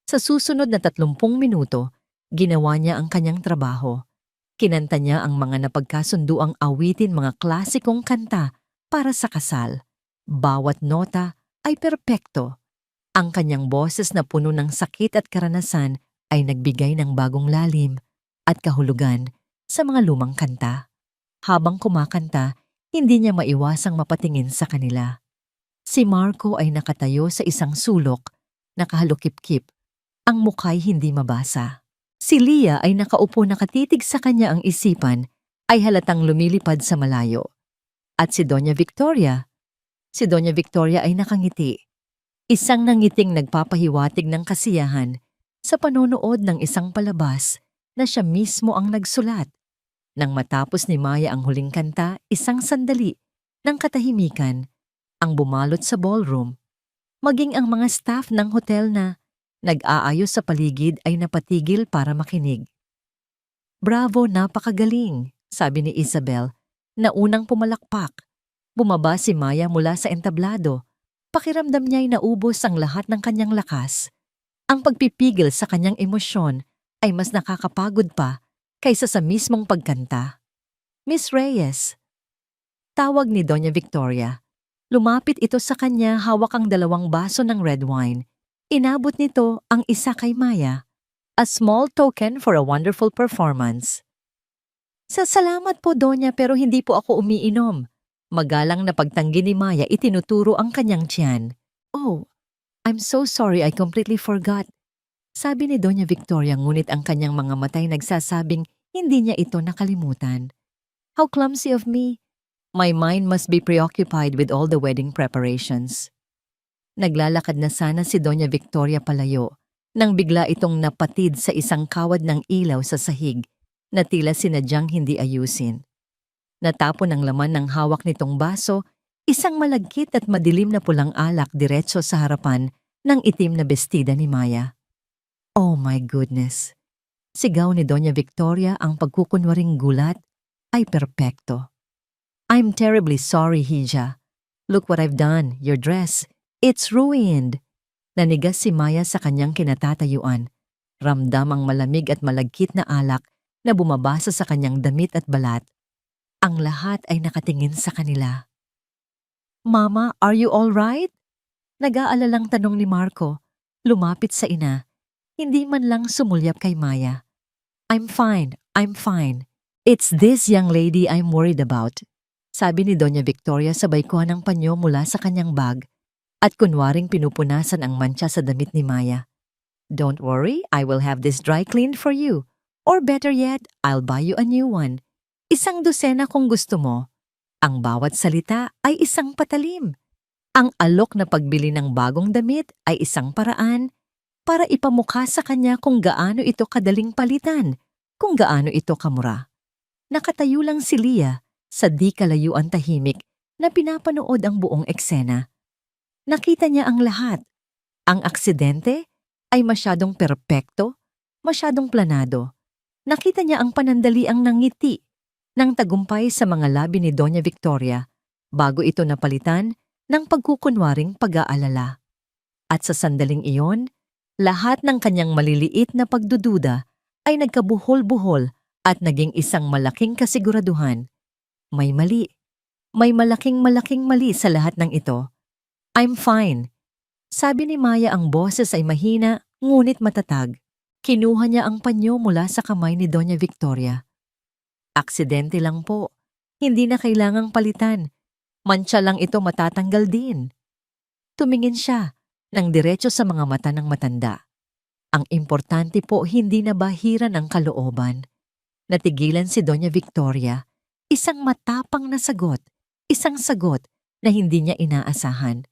Sa susunod na 30 minuto, ginawa niya ang kanyang trabaho. Kinanta niya ang mga napagkasunduang awitin, mga klasikong kanta para sa kasal. Bawat nota ay perpekto. Ang kanyang boses na puno ng sakit at karanasan ay nagbigay ng bagong lalim at kahulugan sa mga lumang kanta. Habang kumakanta, hindi niya maiwasang mapatingin sa kanila. Si Marco ay nakatayo sa isang sulok, nakahalukip-kip. Ang mukha'y hindi mabasa. Si Lia ay nakaupo nakatitig sa kanya, ang isipan ay halatang lumilipad sa malayo. At si Doña Victoria ay nakangiti. Isang nangiting nagpapahiwatig ng kasiyahan sa panonood ng isang palabas na siya mismo ang nagsulat. Nang matapos ni Maya ang huling kanta, isang sandali, ng katahimikan ang bumalot sa ballroom. Maging ang mga staff ng hotel na nag-aayos sa paligid ay napatigil para makinig. "Bravo, napakagaling," sabi ni Isabel na unang pumalakpak. Bumaba si Maya mula sa entablado. Pakiramdam niya'y naubos ang lahat ng kanyang lakas. Ang pagpipigil sa kanyang emosyon ay mas nakakapagod pa kaysa sa mismong pagkanta. "Miss Reyes," tawag ni Doña Victoria. Lumapit ito sa kanya, hawak ang 2 baso ng red wine. Inabot nito ang isa kay Maya. "A small token for a wonderful performance." "Salamat po, Donya, pero hindi po ako umiinom." Magalang na pagtanggi ni Maya, itinuturo ang kanyang tiyan. "Oh, I'm so sorry, I completely forgot," sabi ni Doña Victoria, ngunit ang kanyang mga mata'y nagsasabing hindi niya ito nakalimutan. "How clumsy of me. My mind must be preoccupied with all the wedding preparations." Naglalakad na sana si Doña Victoria palayo nang bigla itong napatid sa isang kawad ng ilaw sa sahig na tila sinadyang hindi ayusin. Natapon ang laman ng hawak nitong baso, isang malagkit at madilim na pulang alak diretso sa harapan ng itim na bestida ni Maya. "Oh my goodness!" Sigaw ni Doña Victoria, ang pagkukunwaring gulat ay perpekto. "I'm terribly sorry, Hija. Look what I've done. Your dress. It's ruined." Nanigas si Maya sa kanyang kinatatayuan. Ramdam ang malamig at malagkit na alak na bumabasa sa kanyang damit at balat. Ang lahat ay nakatingin sa kanila. "Mama, are you all right?" Nag-aalalang tanong ni Marco. Lumapit sa ina. Hindi man lang sumulyap kay Maya. I'm fine. It's this young lady I'm worried about," sabi ni Doña Victoria sabay kuha ng panyo mula sa kanyang bag at kunwaring pinupunasan ang mantsa sa damit ni Maya. "Don't worry, I will have this dry cleaned for you. Or better yet, I'll buy you a new one. 1 dosena kung gusto mo." Ang bawat salita ay isang patalim. Ang alok na pagbili ng bagong damit ay isang paraan para ipamukha sa kanya kung gaano ito kadaling palitan, kung gaano ito kamura. Nakatayo lang si Leah sa di kalayuan tahimik na pinapanood ang buong eksena. Nakita niya ang lahat. Ang aksidente ay masyadong perpekto, masyadong planado. Nakita niya ang panandaliang nangiti ng tagumpay sa mga labi ni Doña Victoria bago ito napalitan ng pagkukunwaring pag-aalala. At sa sandaling iyon, lahat ng kanyang maliliit na pagdududa ay nagkabuhol-buhol at naging isang malaking kasiguraduhan. May mali. May malaking mali sa lahat ng ito. "I'm fine," sabi ni Maya. Ang boses ay mahina ngunit matatag. Kinuha niya ang panyo mula sa kamay ni Doña Victoria. "Aksidente lang po. Hindi na kailangang palitan. Mantsa lang ito, matatanggal din." Tumingin siya ng diretso sa mga mata ng matanda. Ang importante po, hindi na bahiran ang kalooban. Natigilan si Doña Victoria. Isang matapang na sagot. Isang sagot na hindi niya inaasahan.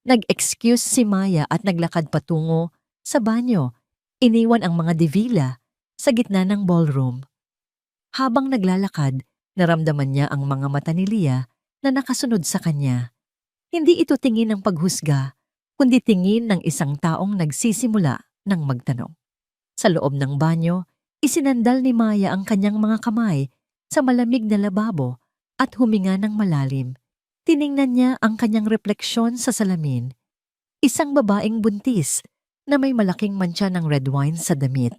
Nag-excuse si Maya at naglakad patungo sa banyo. Iniwan ang mga divila sa gitna ng ballroom. Habang naglalakad, naramdaman niya ang mga mata ni Leah na nakasunod sa kanya. Hindi ito tingin ng paghusga, kundi tingin ng isang taong nagsisimula ng magtanong. Sa loob ng banyo, isinandal ni Maya ang kanyang mga kamay sa malamig na lababo at huminga ng malalim. Tiningnan niya ang kanyang refleksyon sa salamin. Isang babaeng buntis na may malaking mantsa ng red wine sa damit.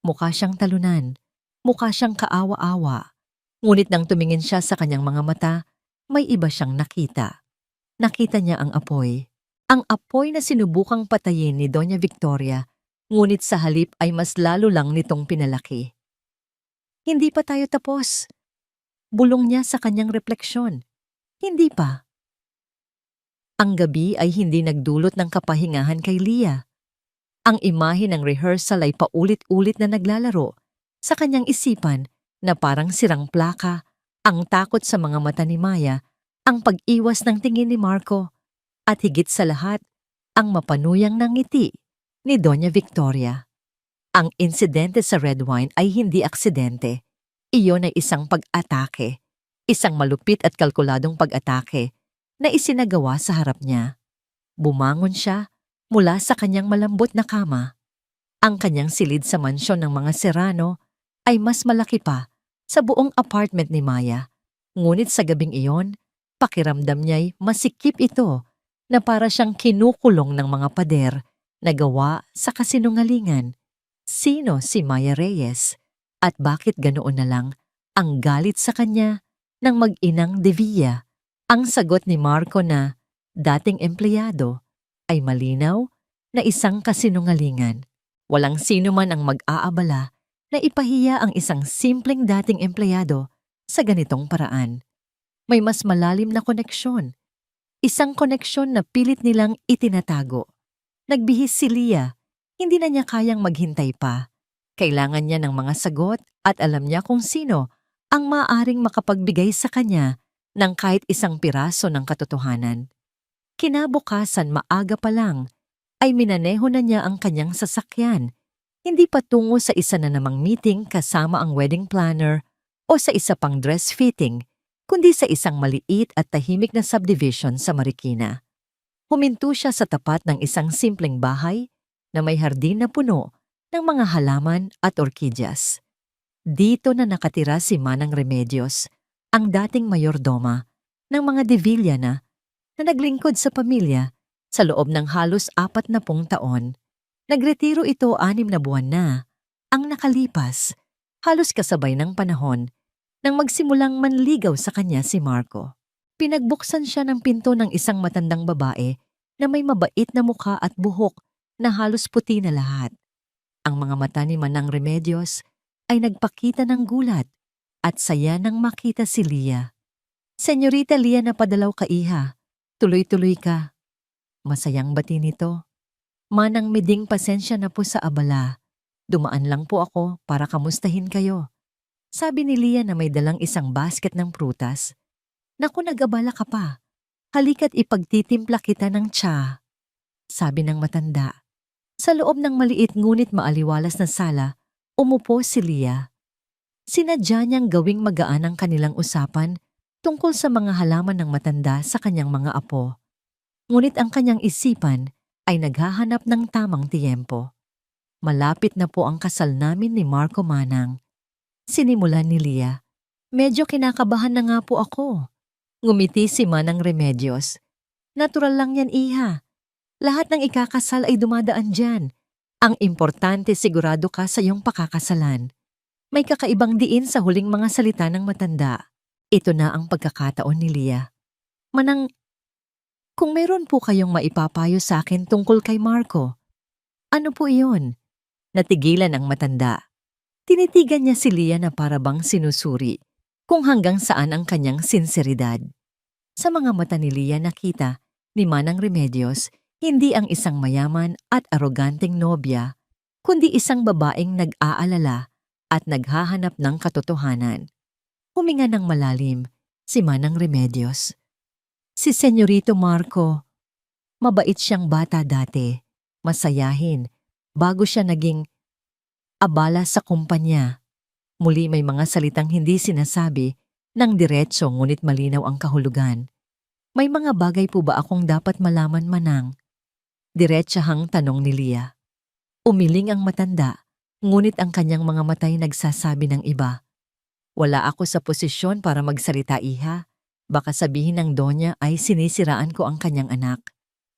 Mukha siyang talunan, mukha siyang kaawa-awa. Ngunit nang tumingin siya sa kanyang mga mata, may iba siyang nakita. Nakita niya ang apoy. Ang apoy na sinubukang patayin ni Doña Victoria, ngunit sa halip ay mas lalo lang nitong pinalaki. "Hindi pa tayo tapos." Bulong niya sa kanyang refleksyon. Hindi pa. Ang gabi ay hindi nagdulot ng kapahingahan kay Leah. Ang imahe ng rehearsal ay paulit-ulit na naglalaro sa kanyang isipan na parang sirang plaka, ang takot sa mga mata ni Maya, ang pag-iwas ng tingin ni Marco, at higit sa lahat, ang mapanuyang ng ngiti ni Doña Victoria. Ang insidente sa red wine ay hindi aksidente. Iyon ay isang pag-atake. Isang malupit at kalkuladong pag-atake na isinagawa sa harap niya. Bumangon siya mula sa kanyang malambot na kama. Ang kanyang silid sa mansyon ng mga Serrano ay mas malaki pa sa buong apartment ni Maya. Ngunit sa gabing iyon, pakiramdam niya'y masikip ito na para siyang kinukulong ng mga pader na gawa sa kasinungalingan. Sino si Maya Reyes? At bakit ganoon na lang ang galit sa kanya ng mag-inang De Villa? Ang sagot ni Marco na dating empleyado ay malinaw na isang kasinungalingan. Walang sino man ang mag-aabala na ipahiya ang isang simpleng dating empleyado sa ganitong paraan. May mas malalim na koneksyon. Isang koneksyon na pilit nilang itinatago. Nagbihis si Leah. Hindi na niya kayang maghintay pa. Kailangan niya ng mga sagot at alam niya kung sino ang maaaring makapagbigay sa kanya ng kahit isang piraso ng katotohanan. Kinabukasan maaga pa lang ay minaneho na niya ang kanyang sasakyan, hindi pa tungo sa isa na namang meeting kasama ang wedding planner o sa isa pang dress fitting, kundi sa isang maliit at tahimik na subdivision sa Marikina. Huminto siya sa tapat ng isang simpleng bahay na may hardin na puno ng mga halaman at orkidyas. Dito na nakatira si Manang Remedios, ang dating mayordoma ng mga De Villa na naglingkod sa pamilya sa loob ng halos 40 taon. Nagretiro ito 6 na buwan na ang nakalipas, halos kasabay ng panahon nang magsimulang manligaw sa kanya si Marco. Pinagbuksan siya ng pinto ng isang matandang babae na may mabait na mukha at buhok na halos puti na lahat. Ang mga mata ni Manang Remedios ay nagpakita ng gulat at saya nang makita si Leah. "Senyorita Leah, napadalaw ka, iha. Tuloy-tuloy ka." Masayang bati nito. "Manang Meding, pasensya na po sa abala. Dumaan lang po ako para kamustahin kayo." Sabi ni Leah na may dalang isang basket ng prutas. "Naku, nag-abala ka pa. Halika't ipagtitimpla kita ng tsa." Sabi ng matanda. Sa loob ng maliit ngunit maaliwalas na sala, umupo si Leah. Sinadya niyang gawing magaan ang kanilang usapan tungkol sa mga halaman ng matanda sa kanyang mga apo. Ngunit ang kanyang isipan ay naghahanap ng tamang tiyempo. "Malapit na po ang kasal namin ni Marco, Manang." Sinimulan ni Leah. "Medyo kinakabahan na nga po ako." Ngumiti si Manang Remedios. "Natural lang yan, iha. Lahat ng ikakasal ay dumadaan dyan. Ang importante, sigurado ka sa iyong pakakasalan." May kakaibang diin sa huling mga salita ng matanda. Ito na ang pagkakataon ni Leah. "Manang, kung meron po kayong maipapayo sa akin tungkol kay Marco." "Ano po iyon?" Natigilan ang matanda. Tinitigan niya si Leah na parabang sinusuri kung hanggang saan ang kanyang sinseridad. Sa mga mata ni Leah nakita ni Manang Remedios hindi ang isang mayaman at aroganteng nobya, kundi isang babaeng nag-aalala at naghahanap ng katotohanan. Huminga ng malalim si Manang Remedios. "Si Senyorito Marco, mabait siyang bata dati, masayahin, bago siya naging abala sa kumpanya." Muli may mga salitang hindi sinasabi ng diretso ngunit malinaw ang kahulugan. "May mga bagay po ba akong dapat malaman, Manang?" Diretsahang tanong ni Leah. Umiling ang matanda, ngunit ang kanyang mga matay nagsasabi ng iba. "Wala ako sa posisyon para magsalita, iha. Baka sabihin ng donya ay sinisiraan ko ang kanyang anak."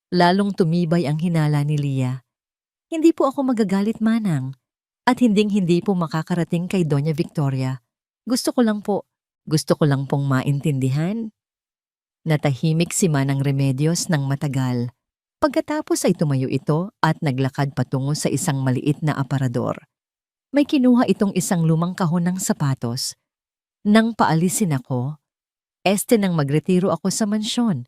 Lalong tumibay ang hinala ni Leah. "Hindi po ako magagalit, Manang. At hinding-hindi po makakarating kay Doña Victoria. Gusto ko lang pong maintindihan." Natahimik si Manang Remedios ng matagal. Pagkatapos ay tumayo ito at naglakad patungo sa isang maliit na aparador. May kinuha itong isang lumang kahon ng sapatos. "Nang paalisin ako, nang magretiro ako sa mansyon."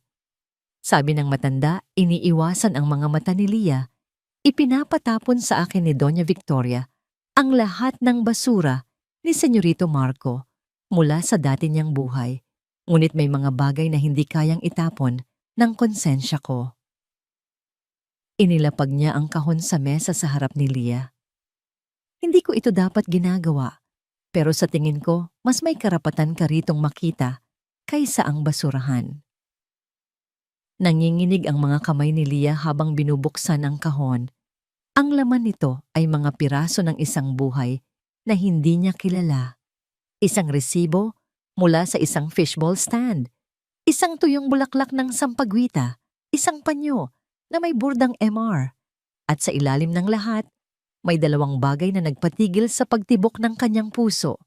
Sabi ng matanda, iniiwasan ang mga mata ni Leah. "Ipinapatapon sa akin ni Doña Victoria ang lahat ng basura ni Senyorito Marco mula sa dati niyang buhay. Ngunit may mga bagay na hindi kayang itapon ng konsensya ko." Inilapag niya ang kahon sa mesa sa harap ni Leah. "Hindi ko ito dapat ginagawa, pero sa tingin ko mas may karapatan ka ritong makita kaysa ang basurahan. Nanginginig ang mga kamay ni Leah habang binubuksan ang kahon. Ang laman nito ay mga piraso ng isang buhay na hindi niya kilala. Isang resibo mula sa isang fishbowl stand, isang tuyong bulaklak ng sampagwita, isang panyo na may burdang MR, at sa ilalim ng lahat, may dalawang bagay na nagpatigil sa pagtibok ng kanyang puso.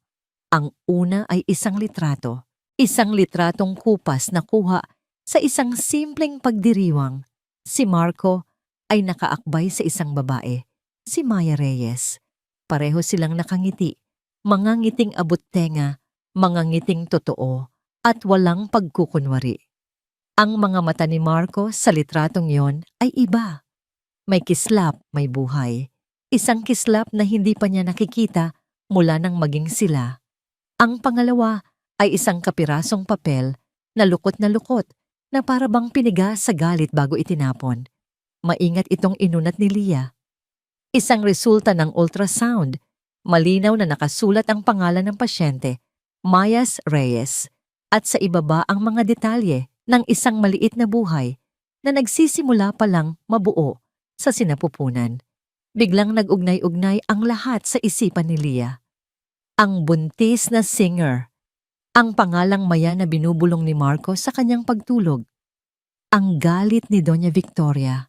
Ang una ay isang litratong kupas na kuha sa isang simpleng pagdiriwang. Si Marco ay nakaakbay sa isang babae, si Maya Reyes. Pareho silang nakangiti, mga ngiting abot-tenga, mga ngiting totoo, at walang pagkukunwari. Ang mga mata ni Marco sa litratong yon ay iba. May kislap, may buhay. Isang kislap na hindi pa niya nakikita mula nang maging sila. Ang pangalawa ay isang kapirasong papel na lukot na para bang piniga sa galit bago itinapon. Maingat itong inunat ni Leah. Isang resulta ng ultrasound. Malinaw na nakasulat ang pangalan ng pasyente, Mayas Reyes, at sa ibaba ang mga detalye ng isang maliit na buhay na nagsisimula pa lang mabuo sa sinapupunan. Biglang nag-ugnay-ugnay ang lahat sa isipan ni Leah. Ang buntis na singer. Ang pangalang Maya na binubulong ni Marco sa kanyang pagtulog. Ang galit ni Doña Victoria.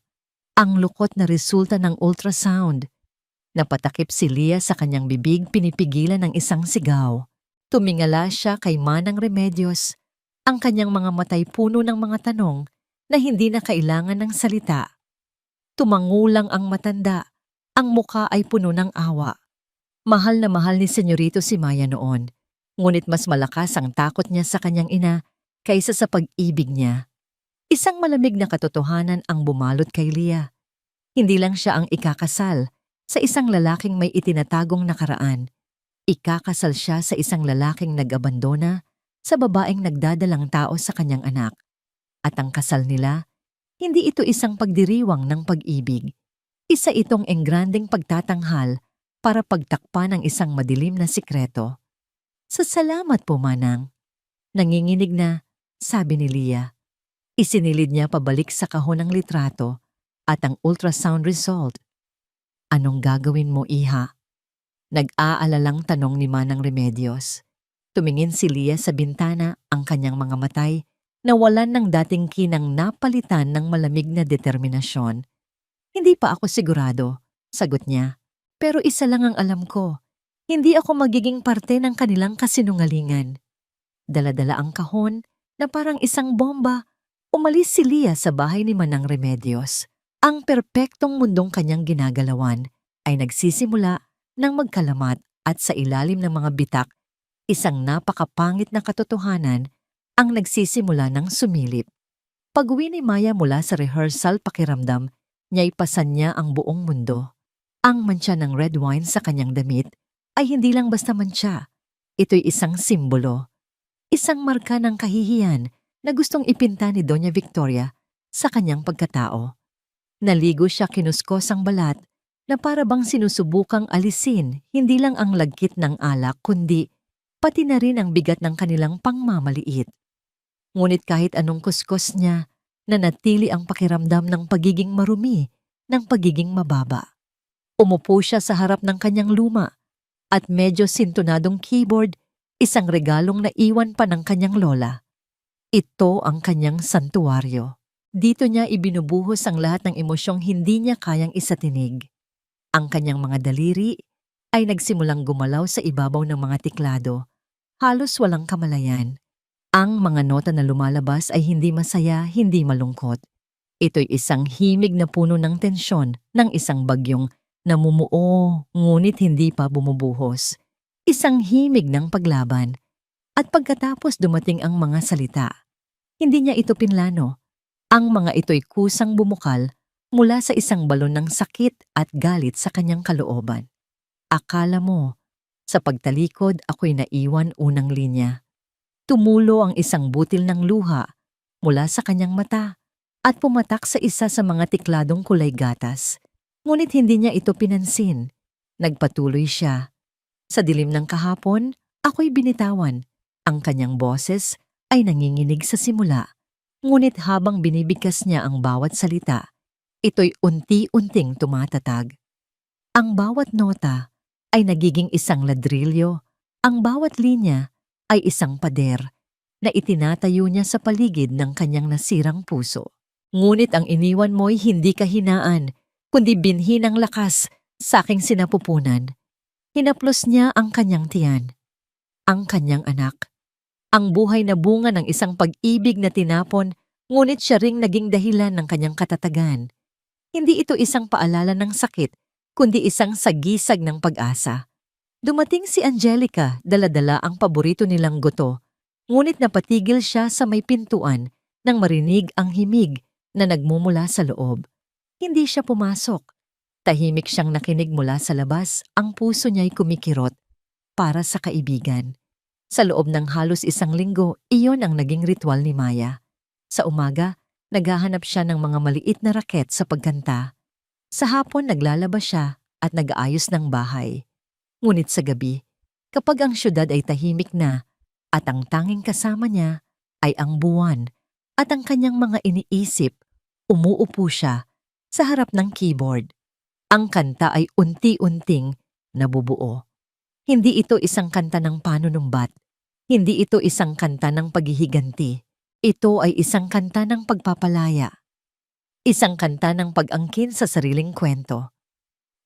Ang lukot na resulta ng ultrasound. Napatakip si Leah sa kanyang bibig, pinipigilan ng isang sigaw. Tumingala siya kay Manang Remedios. Ang kanyang mga matay puno ng mga tanong na hindi na kailangan ng salita. Tumangulang ang matanda. Ang muka ay puno ng awa. Mahal na mahal ni Senyorito si Maya noon. Ngunit mas malakas ang takot niya sa kanyang ina kaysa sa pag-ibig niya. Isang malamig na katotohanan ang bumalot kay Leah. Hindi lang siya ang ikakasal sa isang lalaking may itinatagong nakaraan. Ikakasal siya sa isang lalaking nag-abandona sa babaeng nagdadalang tao sa kanyang anak. At ang kasal nila, hindi ito isang pagdiriwang ng pag-ibig. Isa itong engranding pagtatanghal para pagtakpan ng isang madilim na sikreto. Salamat po, Manang. Nanginginig na, sabi ni Leah. Isinilid niya pabalik sa kahon ng litrato at ang ultrasound result. Anong gagawin mo, Iha? Nag-aalalang tanong ni Manang Remedios. Tumingin si Leah sa bintana, ang kanyang mga matay, nawalan ng dating kinang napalitan ng malamig na determinasyon. Hindi pa ako sigurado, sagot niya. Pero isa lang ang alam ko. Hindi ako magiging parte ng kanilang kasinungalingan. Dala-dala ang kahon na parang isang bomba. Umalis si Leah sa bahay ni Manang Remedios. Ang perpektong mundong kanyang ginagalawan ay nagsisimula ng magkalamat at sa ilalim ng mga bitak, isang napakapangit na katotohanan ang nagsisimula ng sumilip. Pag-uwi ni Maya mula sa rehearsal, pakiramdam niya'y pasan niya ang buong mundo. Ang mantsa ng red wine sa kanyang damit ay hindi lang basta mantsa. Ito'y isang simbolo. Isang marka ng kahihiyan na gustong ipinta ni Doña Victoria sa kanyang pagkatao. Naligo siya, kinuskos ang balat na para bang sinusubukang alisin hindi lang ang lagkit ng alak kundi pati na rin ang bigat ng kanilang pangmamaliit. Ngunit kahit anong kuskos niya, nanatili ang pakiramdam ng pagiging marumi, ng pagiging mababa. Umupo siya sa harap ng kanyang luma at medyo sintonadong keyboard, isang regalong naiwan pa ng kanyang lola. Ito ang kanyang santuwaryo. Dito niya ibinubuhos ang lahat ng emosyong hindi niya kayang isatinig. Ang kanyang mga daliri ay nagsimulang gumalaw sa ibabaw ng mga tiklado, halos walang kamalayan. Ang mga nota na lumalabas ay hindi masaya, hindi malungkot. Ito'y isang himig na puno ng tensyon ng isang bagyong namumuo ngunit hindi pa bumubuhos. Isang himig ng paglaban. At pagkatapos dumating ang mga salita. Hindi niya ito pinlano. Ang mga ito'y kusang bumukal mula sa isang balon ng sakit at galit sa kanyang kalooban. Akala mo, sa pagtalikod ako'y naiwan unang linya. Tumulo ang isang butil ng luha mula sa kanyang mata at pumatak sa isa sa mga tikladong kulay gatas. Ngunit hindi niya ito pinansin. Nagpatuloy siya. Sa dilim ng kahapon, ako'y binitawan. Ang kanyang boses ay nanginginig sa simula, ngunit habang binibigkas niya ang bawat salita, ito'y unti-unting tumatatag. Ang bawat nota ay nagiging isang ladrilyo, ang bawat linya ay isang pader na itinatayo niya sa paligid ng kanyang nasirang puso. Ngunit ang iniwan mo'y hindi kahinaan, kundi binhi ng lakas sa aking sinapupunan. Hinaplos niya ang kanyang tiyan, ang kanyang anak, ang buhay na bunga ng isang pag-ibig na tinapon, ngunit siya ring naging dahilan ng kanyang katatagan. Hindi ito isang paalala ng sakit, kundi isang sagisag ng pag-asa. Dumating si Angelica, dala-dala ang paborito nilang goto, ngunit napatigil siya sa may pintuan nang marinig ang himig na nagmumula sa loob. Hindi siya pumasok. Tahimik siyang nakinig mula sa labas, ang puso niya'y kumikirot para sa kaibigan. Sa loob ng halos isang linggo, iyon ang naging ritual ni Maya. Sa umaga, naghahanap siya ng mga maliit na raket sa pagkanta. Sa hapon, naglalaba siya at nag-aayos ng bahay. Ngunit sa gabi, kapag ang syudad ay tahimik na at ang tanging kasama niya ay ang buwan at ang kanyang mga iniisip, umuupo siya sa harap ng keyboard. Ang kanta ay unti-unting nabubuo. Hindi ito isang kanta ng panunumbat. Hindi ito isang kanta ng paghihiganti. Ito ay isang kanta ng pagpapalaya. Isang kanta ng pag-angkin sa sariling kwento.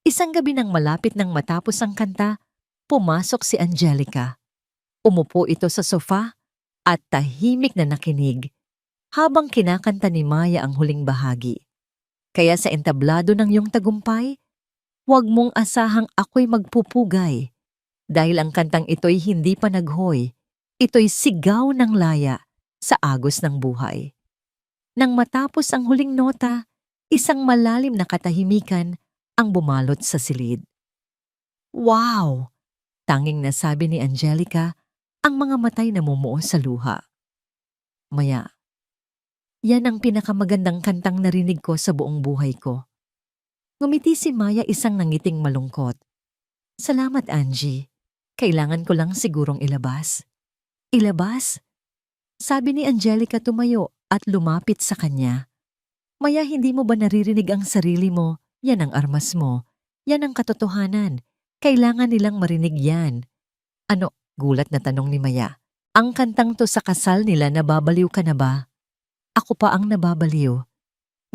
Isang gabi nang malapit nang matapos ang kanta, pumasok si Angelica. Umupo ito sa sofa at tahimik na nakinig habang kinakanta ni Maya ang huling bahagi. Kaya sa entablado ng iyong tagumpay, huwag mong asahang ako'y magpupugay. Dahil ang kantang ito'y hindi pa naghoy, ito'y sigaw ng laya sa agos ng buhay. Nang matapos ang huling nota, isang malalim na katahimikan ang bumalot sa silid. Wow! Tanging nasabi ni Angelica, ang mga matay namumuo sa luha. Maya, yan ang pinakamagandang kantang narinig ko sa buong buhay ko. Ngumiti si Maya, isang nangiting malungkot. Salamat, Angie. Kailangan ko lang sigurong ilabas. Ilabas? Sabi ni Angelica, tumayo at lumapit sa kanya. Maya, hindi mo ba naririnig ang sarili mo? Yan ang armas mo. Yan ang katotohanan. Kailangan nilang marinig yan. Ano? Gulat na tanong ni Maya. Ang kantang to sa kasal nila, nababaliw ka na ba? Ako pa ang nababaliw.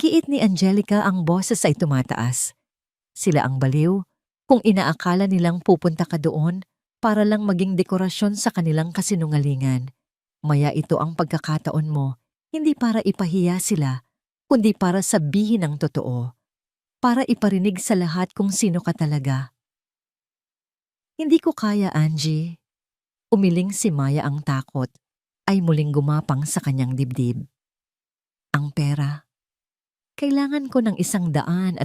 Giit ni Angelica, ang boses ay tumataas. Sila ang baliw kung inaakala nilang pupunta ka doon para lang maging dekorasyon sa kanilang kasinungalingan. Maya, ito ang pagkakataon mo, hindi para ipahiya sila, kundi para sabihin ang totoo. Para iparinig sa lahat kung sino ka talaga. Hindi ko kaya, Angie. Umiling si Maya, ang takot ay muling gumapang sa kanyang dibdib. Ang pera. Kailangan ko ng 150,000.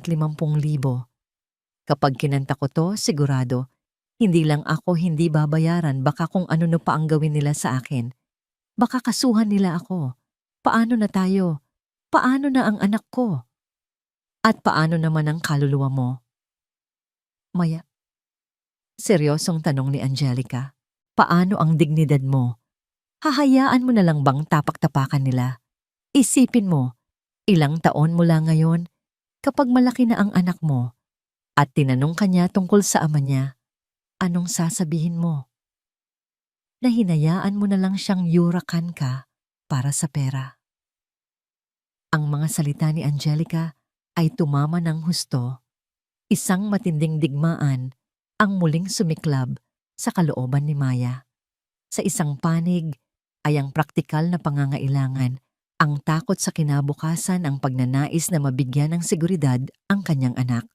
Kapag kinanta ko to, sigurado, hindi lang ako hindi babayaran, baka kung ano pa ang gawin nila sa akin. Baka kasuhan nila ako. Paano na tayo? Paano na ang anak ko? At paano naman ang kaluluwa mo? Maya, seryosong tanong ni Angelica. Paano ang dignidad mo? Hahayaan mo na lang bang tapak-tapakan nila? Isipin mo, ilang taon mula ngayon, kapag malaki na ang anak mo, at tinanong ka niya tungkol sa ama niya, anong sasabihin mo? Na hinayaan mo na lang siyang yurakan ka para sa pera. Ang mga salita ni Angelica ay tumama ng husto. Isang matinding digmaan ang muling sumiklab sa kalooban ni Maya. Sa isang panig ay ang praktikal na pangangailangan, ang takot sa kinabukasan, ang pagnanais na mabigyan ng seguridad ang kanyang anak.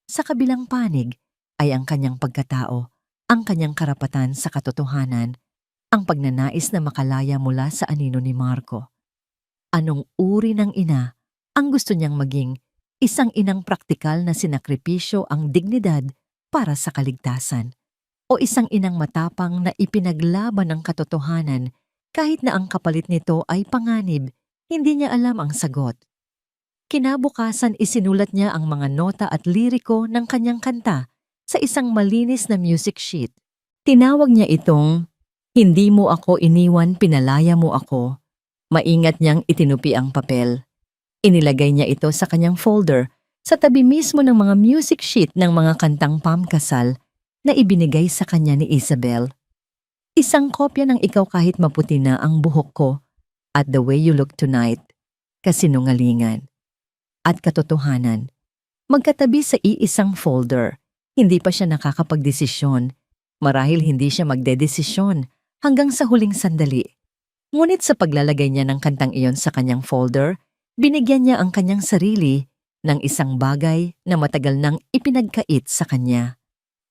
Sa kabilang panig ay ang kanyang pagkatao, ang kanyang karapatan sa katotohanan, ang pagnanais na makalaya mula sa anino ni Marco. Anong uri ng ina ang gusto niyang maging? Isang inang praktikal na sinakripisyo ang dignidad para sa kaligtasan, o isang inang matapang na ipinaglaban ang katotohanan kahit na ang kapalit nito ay panganib? Hindi niya alam ang sagot. Kinabukasan, isinulat niya ang mga nota at liriko ng kanyang kanta sa isang malinis na music sheet. Tinawag niya itong Hindi mo ako iniwan, pinalaya mo ako. Maingat niyang itinupi ang papel. Inilagay niya ito sa kanyang folder sa tabi mismo ng mga music sheet ng mga kantang pamkasal na ibinigay sa kanya ni Isabel. Isang kopya ng Ikaw Kahit Maputi Na Ang Buhok Ko at The Way You Look Tonight, Kasinungalingan at Katotohanan. Magkatabi sa iisang folder, hindi pa siya nakakapagdesisyon. Marahil hindi siya magdedesisyon hanggang sa huling sandali. Ngunit sa paglalagay niya ng kantang iyon sa kanyang folder, binigyan niya ang kanyang sarili ng isang bagay na matagal nang ipinagkait sa kanya.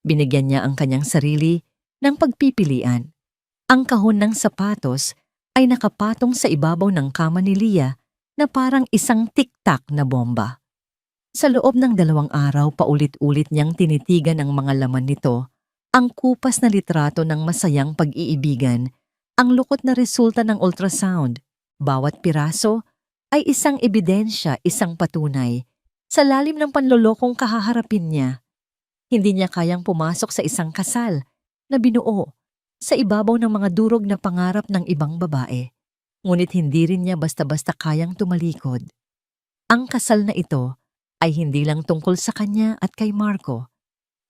Binigyan niya ang kanyang sarili ng pagpipilian. Ang kahon ng sapatos ay nakapatong sa ibabaw ng kama ni Leah na parang isang tiktak na bomba. Sa loob ng 2 araw, paulit-ulit niyang tinitigan ang mga laman nito, ang kupas na litrato ng masayang pag-iibigan, ang lukot na resulta ng ultrasound. Bawat piraso ay isang ebidensya, isang patunay. Sa lalim ng panlolokong kahaharapin niya, hindi niya kayang pumasok sa isang kasal na binuo sa ibabaw ng mga durog na pangarap ng ibang babae. Ngunit hindi rin niya basta-basta kayang tumalikod. Ang kasal na ito ay hindi lang tungkol sa kanya at kay Marco.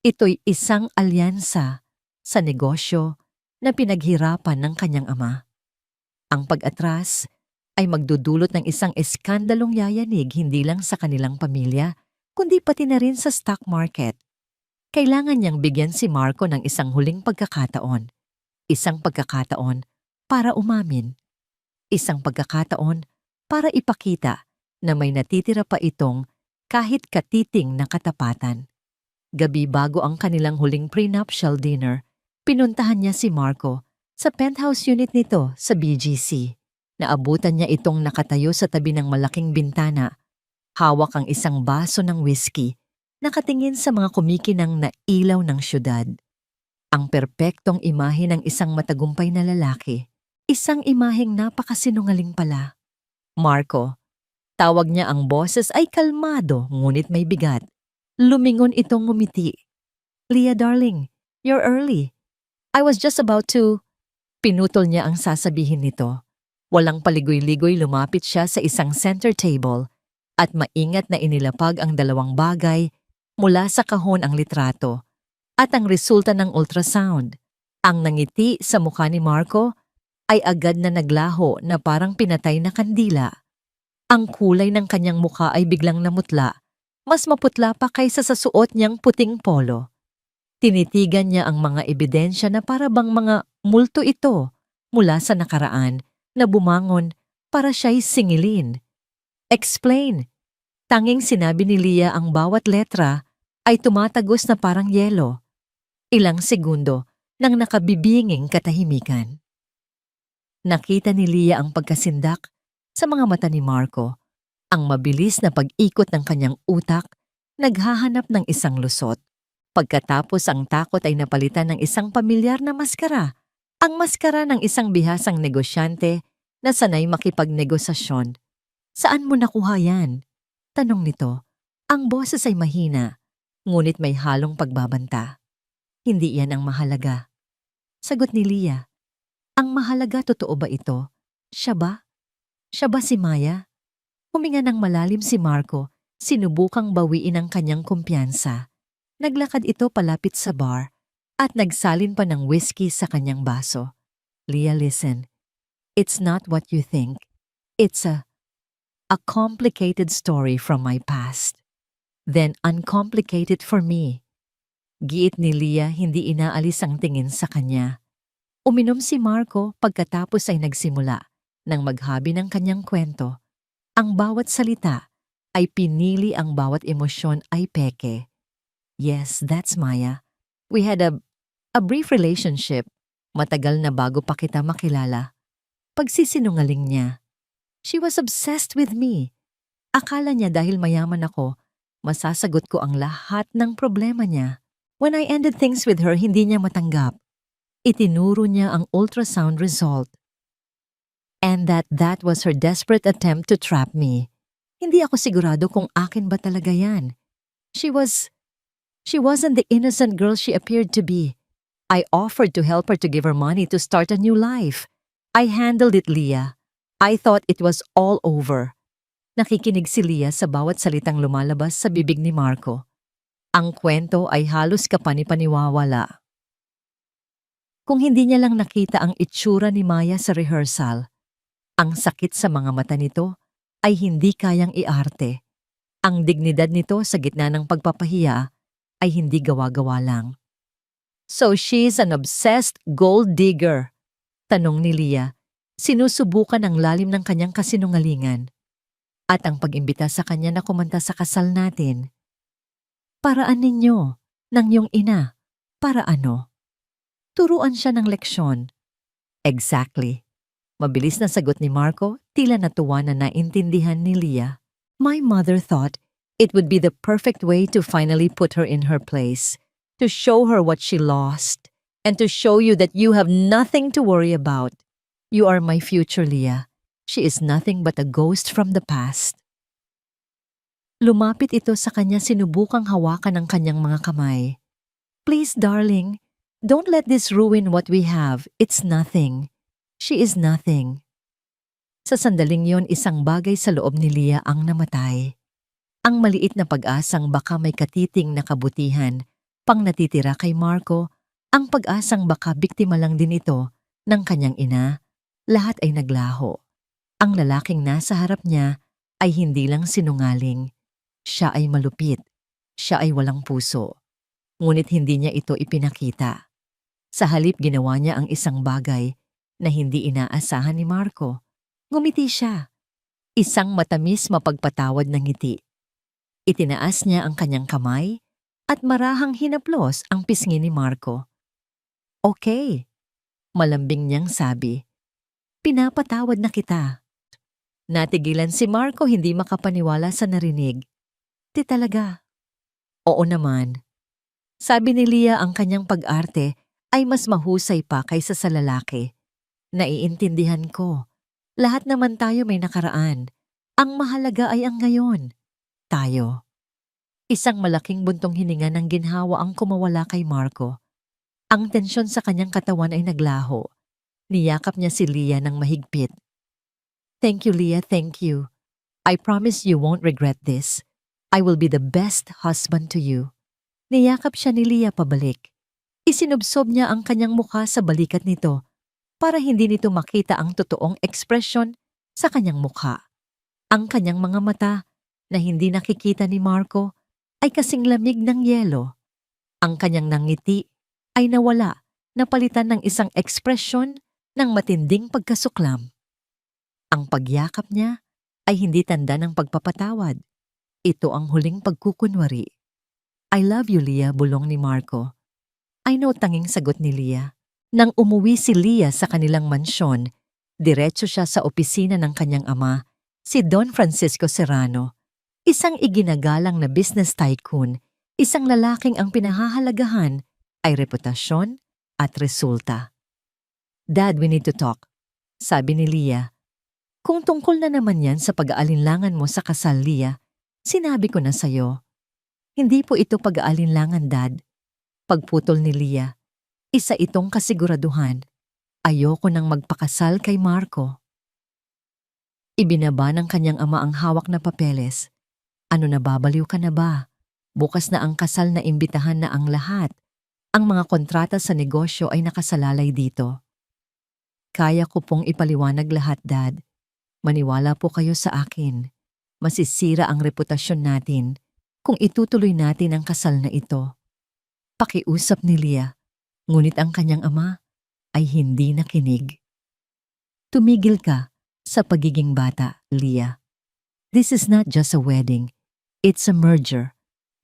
Ito'y isang alyansa sa negosyo na pinaghirapan ng kanyang ama. Ang pag-atras ay magdudulot ng isang eskandalong yayanig hindi lang sa kanilang pamilya, kundi pati na rin sa stock market. Kailangan niyang bigyan si Marco ng isang huling pagkakataon. Isang pagkakataon para umamin. Isang pagkakataon para ipakita na may natitira pa itong kahit katiting na katapatan. Gabi bago ang kanilang huling prenuptial dinner, pinuntahan niya si Marco sa penthouse unit nito sa BGC. Naabutan niya itong nakatayo sa tabi ng malaking bintana. Hawak ang isang baso ng whiskey, nakatingin sa mga kumikinang na ilaw ng syudad. Ang perpektong imahe ng isang matagumpay na lalaki. Isang imaheng napakasinungaling pala. Marco, tawag niya ang boses ay kalmado ngunit may bigat. Lumingon itong ngumiti. Leah darling, you're early. I was just about to... Pinutol niya ang sasabihin nito. Walang paligoy-ligoy lumapit siya sa isang center table at maingat na inilapag ang 2 bagay mula sa kahon ang litrato at ang resulta ng ultrasound. Ang nangiti sa mukha ni Marco ay agad na naglaho na parang pinatay na kandila. Ang kulay ng kanyang mukha ay biglang namutla, mas maputla pa kaysa sa suot niyang puting polo. Tinitigan niya ang mga ebidensya na para bang mga multo ito mula sa nakaraan na bumangon para siya'y singilin. Explain. Tanging sinabi ni Leah ang bawat letra ay tumatagos na parang yelo. Ilang segundo nang nakabibinging katahimikan. Nakita ni Leah ang pagkasindak sa mga mata ni Marco. Ang mabilis na pag-ikot ng kanyang utak, naghahanap ng isang lusot. Pagkatapos ang takot ay napalitan ng isang pamilyar na maskara. Ang maskara ng isang bihasang negosyante na sanay makipagnegosasyon. Saan mo nakuha yan? Tanong nito. Ang boses ay mahina, ngunit may halong pagbabanta. Hindi yan ang mahalaga. Sagot ni Leah. Ang mahalaga, totoo ba ito? Siya ba? Siya ba si Maya? Huminga ng malalim si Marco, sinubukang bawiin ang kanyang kumpiyansa. Naglakad ito palapit sa bar at nagsalin pa ng whiskey sa kanyang baso. Leah, listen. It's not what you think. It's a complicated story from my past. Then uncomplicated for me. Giit ni Leah, hindi inaalis ang tingin sa kanya. Uminom si Marco pagkatapos ay nagsimula ng maghabi ng kanyang kwento. Ang bawat salita ay pinili, ang bawat emosyon ay peke. Yes, that's Maya. We had a brief relationship. Matagal na bago pa kita makilala. Pagsisinungaling niya. She was obsessed with me. Akala niya dahil mayaman ako, masasagot ko ang lahat ng problema niya. When I ended things with her, hindi niya matanggap. Itinuro niya ang ultrasound result. And that was her desperate attempt to trap me. Hindi ako sigurado kung akin ba talaga yan. She wasn't the innocent girl she appeared to be. I offered to help her to give her money to start a new life. I handled it, Leah. I thought it was all over. Nakikinig si Leah sa bawat salitang lumalabas sa bibig ni Marco. Ang kwento ay halos kapani-paniwawala. Kung hindi niya lang nakita ang itsura ni Maya sa rehearsal, ang sakit sa mga mata nito ay hindi kayang iarte. Ang dignidad nito sa gitna ng pagpapahiya ay hindi gawa-gawa lang. So she's an obsessed gold digger? Tanong ni Leah, sinusubukan ang lalim ng kanyang kasinungalingan. At ang pag-imbita sa kanya na kumanta sa kasal natin. Paraan ninyo, ng iyong ina. Para ano? Turuan siya ng leksyon. Exactly. Mabilis na sagot ni Marco, tila natuwa na naintindihan ni Leah. My mother thought it would be the perfect way to finally put her in her place, to show her what she lost, and to show you that you have nothing to worry about. You are my future, Leah. She is nothing but a ghost from the past. Lumapit ito sa kanya, sinubukang hawakan ang kanyang mga kamay. Please, darling, don't let this ruin what we have. It's nothing. She is nothing. Sa sandaling yon, isang bagay sa loob ni Leah ang namatay. Ang maliit na pag-asang baka may katiting na kabutihan, pang natitira kay Marco, ang pag-asang baka biktima lang din ito ng kanyang ina, lahat ay naglaho. Ang lalaking nasa harap niya ay hindi lang sinungaling. Siya ay malupit. Siya ay walang puso. Ngunit hindi niya ito ipinakita. Sa halip, ginawa niya ang isang bagay na hindi inaasahan ni Marco. Ngumiti siya. Isang matamis mapagpatawad na ngiti. Itinaas niya ang kanyang kamay at marahang hinaplos ang pisngi ni Marco. Okay, malambing niyang sabi. Pinapatawad na kita. Natigilan si Marco, hindi makapaniwala sa narinig. Di talaga. Oo naman. Sabi ni Leah, ang kanyang pag-arte ay mas mahusay pa kaysa sa lalaki. Naiintindihan ko. Lahat naman tayo may nakaraan. Ang mahalaga ay ang ngayon. Tayo. Isang malaking buntong hininga ng ginhawa ang kumawala kay Marco. Ang tensyon sa kanyang katawan ay naglaho. Niyakap niya si Leah ng mahigpit. Thank you, Leah, thank you. I promise you won't regret this. I will be the best husband to you. Niyakap siya ni Leah pabalik. Isinubsob niya ang kanyang mukha sa balikat nito para hindi nito makita ang totoong ekspresyon sa kanyang mukha. Ang kanyang mga mata na hindi nakikita ni Marco ay kasing lamig ng yelo. Ang kanyang nangiti ay nawala, napalitan ng isang ekspresyon ng matinding pagkasuklam. Ang pagyakap niya ay hindi tanda ng pagpapatawad. Ito ang huling pagkukunwari. I love you, Leah, bulong ni Marco. I know, tanging sagot ni Leah. Nang umuwi si Leah sa kanilang mansyon, diretso siya sa opisina ng kanyang ama, si Don Francisco Serrano, isang iginagalang na business tycoon, isang lalaking ang pinahahalagahan ay reputasyon at resulta. Dad, we need to talk, sabi ni Leah. Kung tungkol na naman yan sa pag-aalinlangan mo sa kasal, Leah, sinabi ko na sa'yo. Hindi po ito pag-aalinlangan, Dad. Pagputol ni Leah, isa itong kasiguraduhan. Ayoko nang magpakasal kay Marco. Ibinaba ng kanyang ama ang hawak na papeles. Ano, nababaliw ka na ba? Bukas na ang kasal, na imbitahan na ang lahat. Ang mga kontrata sa negosyo ay nakasalalay dito. Kaya ko pong ipaliwanag lahat, Dad. Maniwala po kayo sa akin. Masisira ang reputasyon natin kung itutuloy natin ang kasal na ito. Pakiusap ni Leah, ngunit ang kanyang ama ay hindi nakinig. Tumigil ka sa pagiging bata, Leah. This is not just a wedding. It's a merger.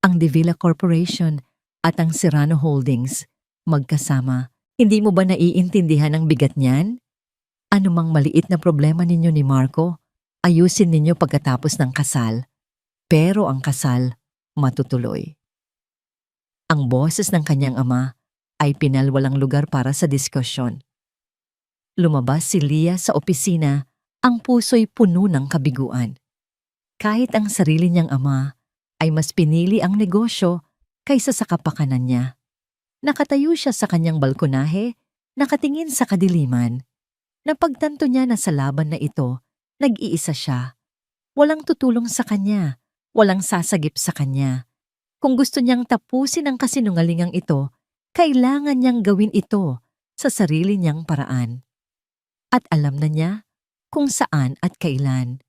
Ang De Villa Corporation at ang Serrano Holdings magkasama. Hindi mo ba naiintindihan ang bigat niyan? Anumang maliit na problema ninyo ni Marco, ayusin ninyo pagkatapos ng kasal. Pero ang kasal, matutuloy. Ang boses ng kanyang ama ay pinalwalang lugar para sa diskusyon. Lumabas si Leah sa opisina, ang puso'y puno ng kabiguan. Kahit ang sarili niyang ama ay mas pinili ang negosyo kaysa sa kapakanan niya. Nakatayo siya sa kanyang balkonahe, nakatingin sa kadiliman. Napagtanto niya na sa laban na ito, nag-iisa siya. Walang tutulong sa kanya, walang sasagip sa kanya. Kung gusto niyang tapusin ang kasinungalingang ito, kailangan niyang gawin ito sa sarili niyang paraan. At alam na niya kung saan at kailan.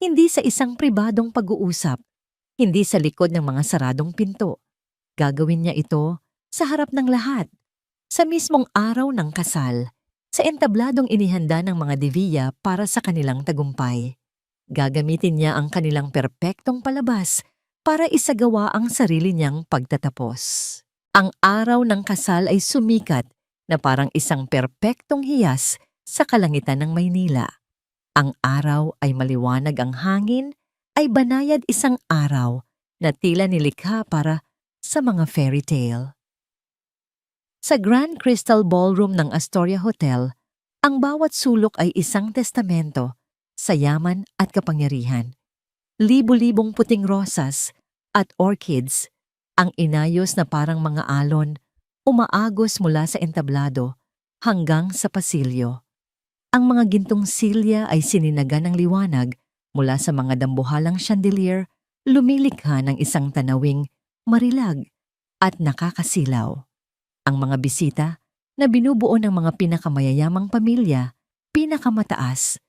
Hindi sa isang pribadong pag-uusap, hindi sa likod ng mga saradong pinto. Gagawin niya ito sa harap ng lahat, sa mismong araw ng kasal, sa entabladong inihanda ng mga diviya para sa kanilang tagumpay. Gagamitin niya ang kanilang perpektong palabas para isagawa ang sarili niyang pagtatapos. Ang araw ng kasal ay sumikat na parang isang perpektong hiyas sa kalangitan ng Maynila. Ang araw ay maliwanag, ang hangin ay banayad, isang araw na tila nilikha para sa mga fairy tale. Sa Grand Crystal Ballroom ng Astoria Hotel, ang bawat sulok ay isang testamento sa yaman at kapangyarihan. Libo-libong puting rosas at orchids ang inayos na parang mga alon, umaagos mula sa entablado hanggang sa pasilyo. Ang mga gintong silya ay sininagan ng liwanag mula sa mga dambuhalang chandelier, lumilikha ng isang tanawing marilag at nakakasilaw. Ang mga bisita na binubuo ng mga pinakamayayamang pamilya, pinakamataas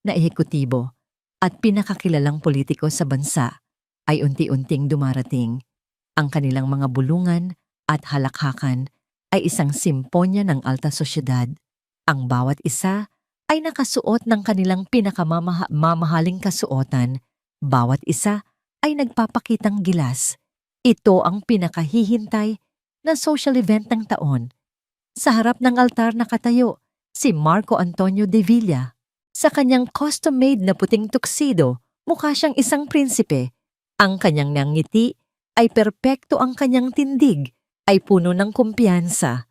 na ehekutibo at pinakakilalang politiko sa bansa ay unti-unting dumarating. Ang kanilang mga bulungan at halakhakan ay isang simponya ng alta sosyedad. Ang bawat isa ay nakasuot ng kanilang pinakamamahaling kasuotan. Bawat isa ay nagpapakitang gilas. Ito ang pinakahihintay na social event ng taon. Sa harap ng altar nakatayo si Marco Antonio de Villa. Sa kanyang custom-made na puting tuxedo, mukha siyang isang prinsipe. Ang kanyang ngiti ay perpekto, ang kanyang tindig ay puno ng kumpiyansa.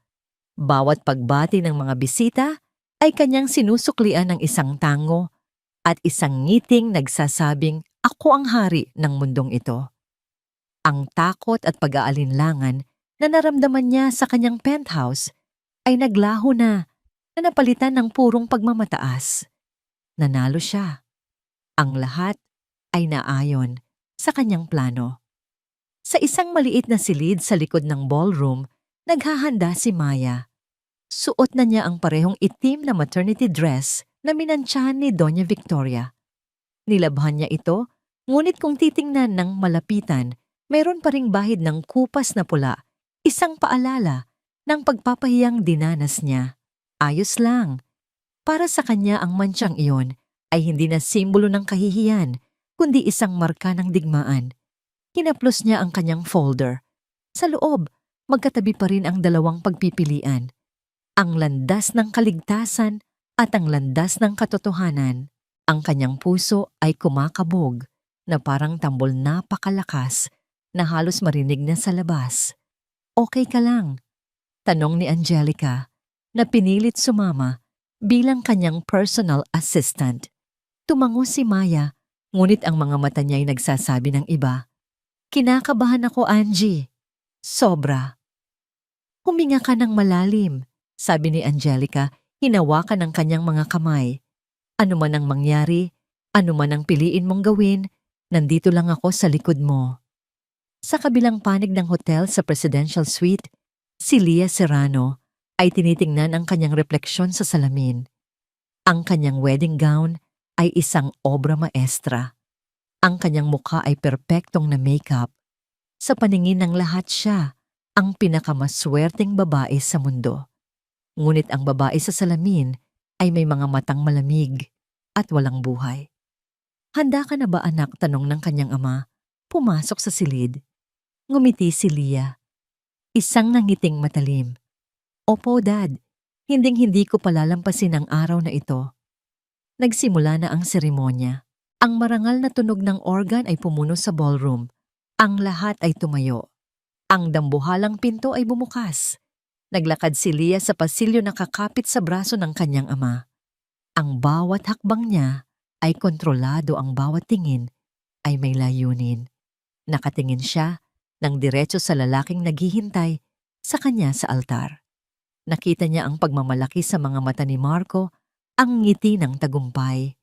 Bawat pagbati ng mga bisita ay kanyang sinusuklian ng isang tango at isang ngiting nagsasabing, "Ako ang hari ng mundong ito." Ang takot at pag-aalinlangan na naramdaman niya sa kanyang penthouse ay naglaho na napalitan ng purong pagmamataas. Nanalo siya. Ang lahat ay naayon sa kanyang plano. Sa isang maliit na silid sa likod ng ballroom, naghahanda si Maya. Suot na niya ang parehong itim na maternity dress na minantsahan ni Doña Victoria. Nilabhan niya ito, ngunit kung titingnan ng malapitan, mayroon pa ring bahid ng kupas na pula, isang paalala ng pagpapahiyang dinanas niya. Ayos lang. Para sa kanya ang mantsang iyon ay hindi na simbolo ng kahihiyan, kundi isang marka ng digmaan. Hinaplos niya ang kanyang folder. Sa loob, magkatabi pa rin ang dalawang pagpipilian. Ang landas ng kaligtasan at ang landas ng katotohanan. Ang kanyang puso ay kumakabog na parang tambol napakalakas na halos marinig na sa labas. "Okay ka lang?" tanong ni Angelica na pinilit sumama bilang kanyang personal assistant. Tumango si Maya, ngunit ang mga mata niya ay nagsasabi ng iba. "Kinakabahan ako, Angie. Sobra." "Huminga ka ng malalim," sabi ni Angelica, hinawakan ang kanyang mga kamay. "Ano man ang mangyari, ano man ang piliin mong gawin, nandito lang ako sa likod mo." Sa kabilang panig ng hotel sa Presidential Suite, si Leah Serrano ay tinitingnan ang kanyang refleksyon sa salamin. Ang kanyang wedding gown ay isang obra maestra. Ang kanyang mukha ay perpektong na makeup. Sa paningin ng lahat siya ang pinakamaswerteng babae sa mundo. Ngunit ang babae sa salamin ay may mga matang malamig at walang buhay. "Handa ka na ba, anak?" tanong ng kanyang ama. Pumasok sa silid. Ngumiti si Leah. Isang nangiting matalim. "Opo, Dad. Hinding-hindi ko palalampasin ang araw na ito." Nagsimula na ang seremonya. Ang marangal na tunog ng organ ay pumuno sa ballroom. Ang lahat ay tumayo. Ang dambuhalang pinto ay bumukas. Naglakad si Leah sa pasilyo na kakapit sa braso ng kanyang ama. Ang bawat hakbang niya ay kontrolado, ang bawat tingin ay may layunin. Nakatingin siya ng diretso sa lalaking naghihintay sa kanya sa altar. Nakita niya ang pagmamalaki sa mga mata ni Marco, ang ngiti ng tagumpay.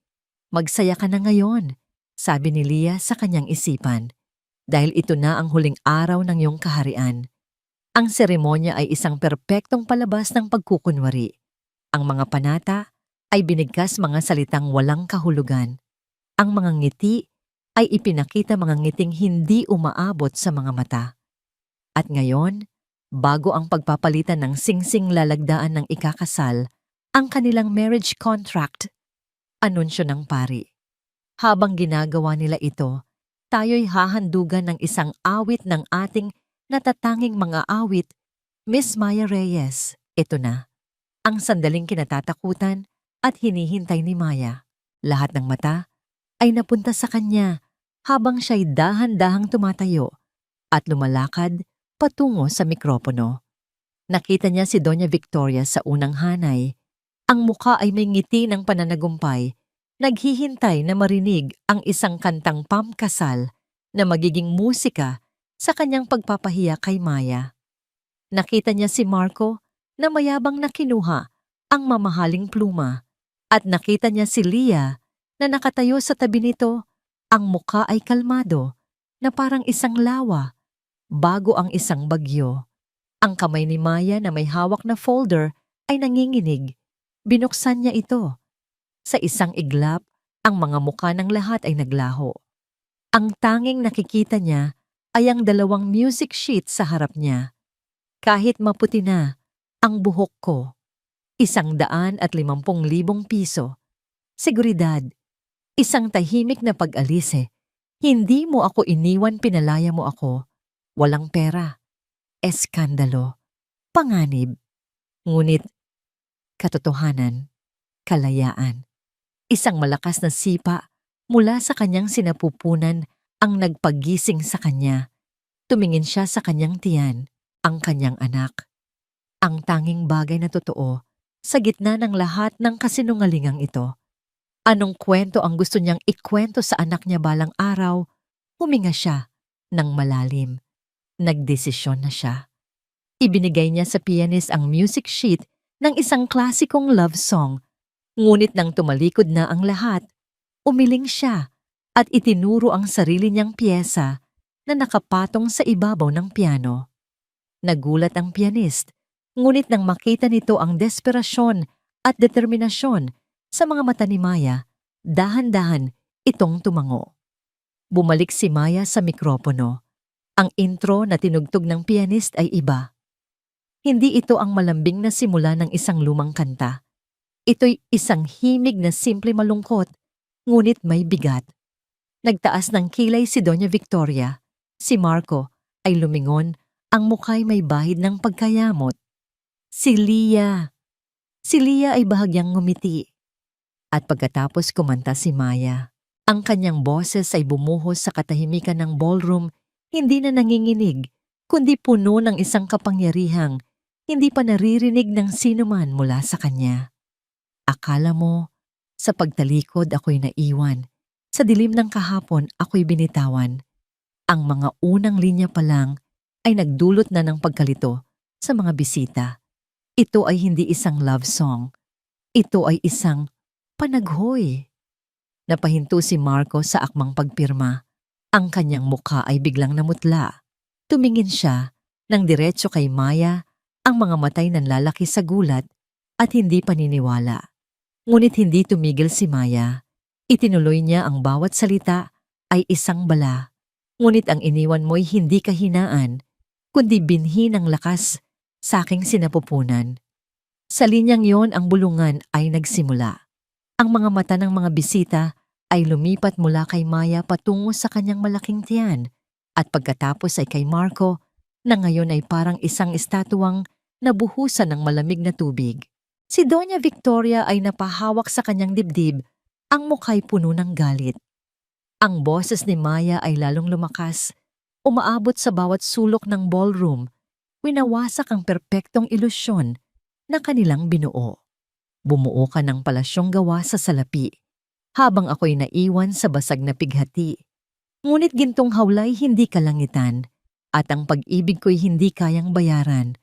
Magsaya ka na ngayon, sabi ni Leah sa kanyang isipan, dahil ito na ang huling araw ng iyong kaharian. Ang seremonya ay isang perpektong palabas ng pagkukunwari. Ang mga panata ay binigkas mga salitang walang kahulugan. Ang mga ngiti ay ipinakita mga ngiting hindi umaabot sa mga mata. At ngayon, bago ang pagpapalitan ng singsing lalagdaan ng ikakasal, ang kanilang marriage contract, anunsyo ng pari. Habang ginagawa nila ito, tayo'y hahandugan ng isang awit ng ating natatanging mga awit, Miss Maya Reyes. Ito na, ang sandaling kinatatakutan at hinihintay ni Maya. Lahat ng mata ay napunta sa kanya habang siya'y dahan-dahang tumatayo at lumalakad patungo sa mikropono. Nakita niya si Doña Victoria sa unang hanay. Ang muka ay may ngiti ng pananagumpay, naghihintay na marinig ang isang kantang pamkasal na magiging musika sa kanyang pagpapahiya kay Maya. Nakita niya si Marco na mayabang na kinuha ang mamahaling pluma at nakita niya si Leah na nakatayo sa tabi nito, ang muka ay kalmado na parang isang lawa bago ang isang bagyo. Ang kamay ni Maya na may hawak na folder ay nanginginig. Binuksan niya ito. Sa isang iglap, ang mga muka ng lahat ay naglaho. Ang tanging nakikita niya ay ang 2 music sheet sa harap niya. Kahit maputi na ang buhok ko, 150,000 piso. Seguridad, isang tahimik na pag-alis Hindi mo ako iniwan, pinalaya mo ako. Walang pera, eskandalo, panganib. Ngunit, katotohanan, kalayaan. Isang malakas na sipa mula sa kanyang sinapupunan ang nagpagising sa kanya. Tumingin siya sa kanyang tiyan, ang kanyang anak. Ang tanging bagay na totoo sa gitna ng lahat ng kasinungalingang ito. Anong kwento ang gusto niyang ikwento sa anak niya balang araw? Huminga siya ng malalim. Nagdesisyon na siya. Ibinigay niya sa pianist ang music sheet ng isang klasikong love song. Ngunit nang tumalikod na ang lahat, umiling siya at itinuro ang sarili niyang piyesa na nakapatong sa ibabaw ng piano. Nagulat ang pianist, ngunit nang makita nito ang desperasyon at determinasyon sa mga mata ni Maya, dahan-dahan itong tumango. Bumalik si Maya sa mikropono. Ang intro na tinugtog ng pianist ay iba. Hindi ito ang malambing na simula ng isang lumang kanta. Ito'y isang himig na simple malungkot, ngunit may bigat. Nagtaas ng kilay si Doña Victoria. Si Marco ay lumingon, ang mukha'y may bahid ng pagkayamot. Si Leah. Si Leah ay bahagyang ngumiti. At pagkatapos kumanta si Maya, ang kanyang boses ay bumuhos sa katahimikan ng ballroom, hindi na nanginginig, kundi puno ng isang kapangyarihang hindi pa naririnig ng sinuman mula sa kanya. Akala mo, sa pagtalikod ako'y naiwan. Sa dilim ng kahapon ako'y binitawan. Ang mga unang linya pa lang ay nagdulot na ng pagkalito sa mga bisita. Ito ay hindi isang love song. Ito ay isang panaghoy. Napahinto si Marco sa akmang pagpirma. Ang kanyang mukha ay biglang namutla. Tumingin siya nang diretso kay Maya, ang mga matay nanlalaki sa gulat at hindi paniniwala. Ngunit hindi tumigil si Maya. Itinuloy niya ang bawat salita ay isang bala. Ngunit ang iniwan mo'y hindi kahinaan, kundi binhi ng lakas sa aking sinapupunan. Sa linyang yon ang bulungan ay nagsimula. Ang mga mata ng mga bisita ay lumipat mula kay Maya patungo sa kanyang malaking tiyan at pagkatapos ay kay Marco na ngayon ay parang isang estatuang nabuhusan ng malamig na tubig. Si Doña Victoria ay napahawak sa kanyang dibdib, ang mukha'y puno ng galit. Ang boses ni Maya ay lalong lumakas, umaabot sa bawat sulok ng ballroom, winawasak ang perpektong ilusyon na kanilang binuo. Bumuo ka ng palasyong gawa sa salapi, habang ako'y naiwan sa basag na pighati. Ngunit gintong hawlay hindi kalangitan, at ang pag-ibig ko'y hindi kayang bayaran.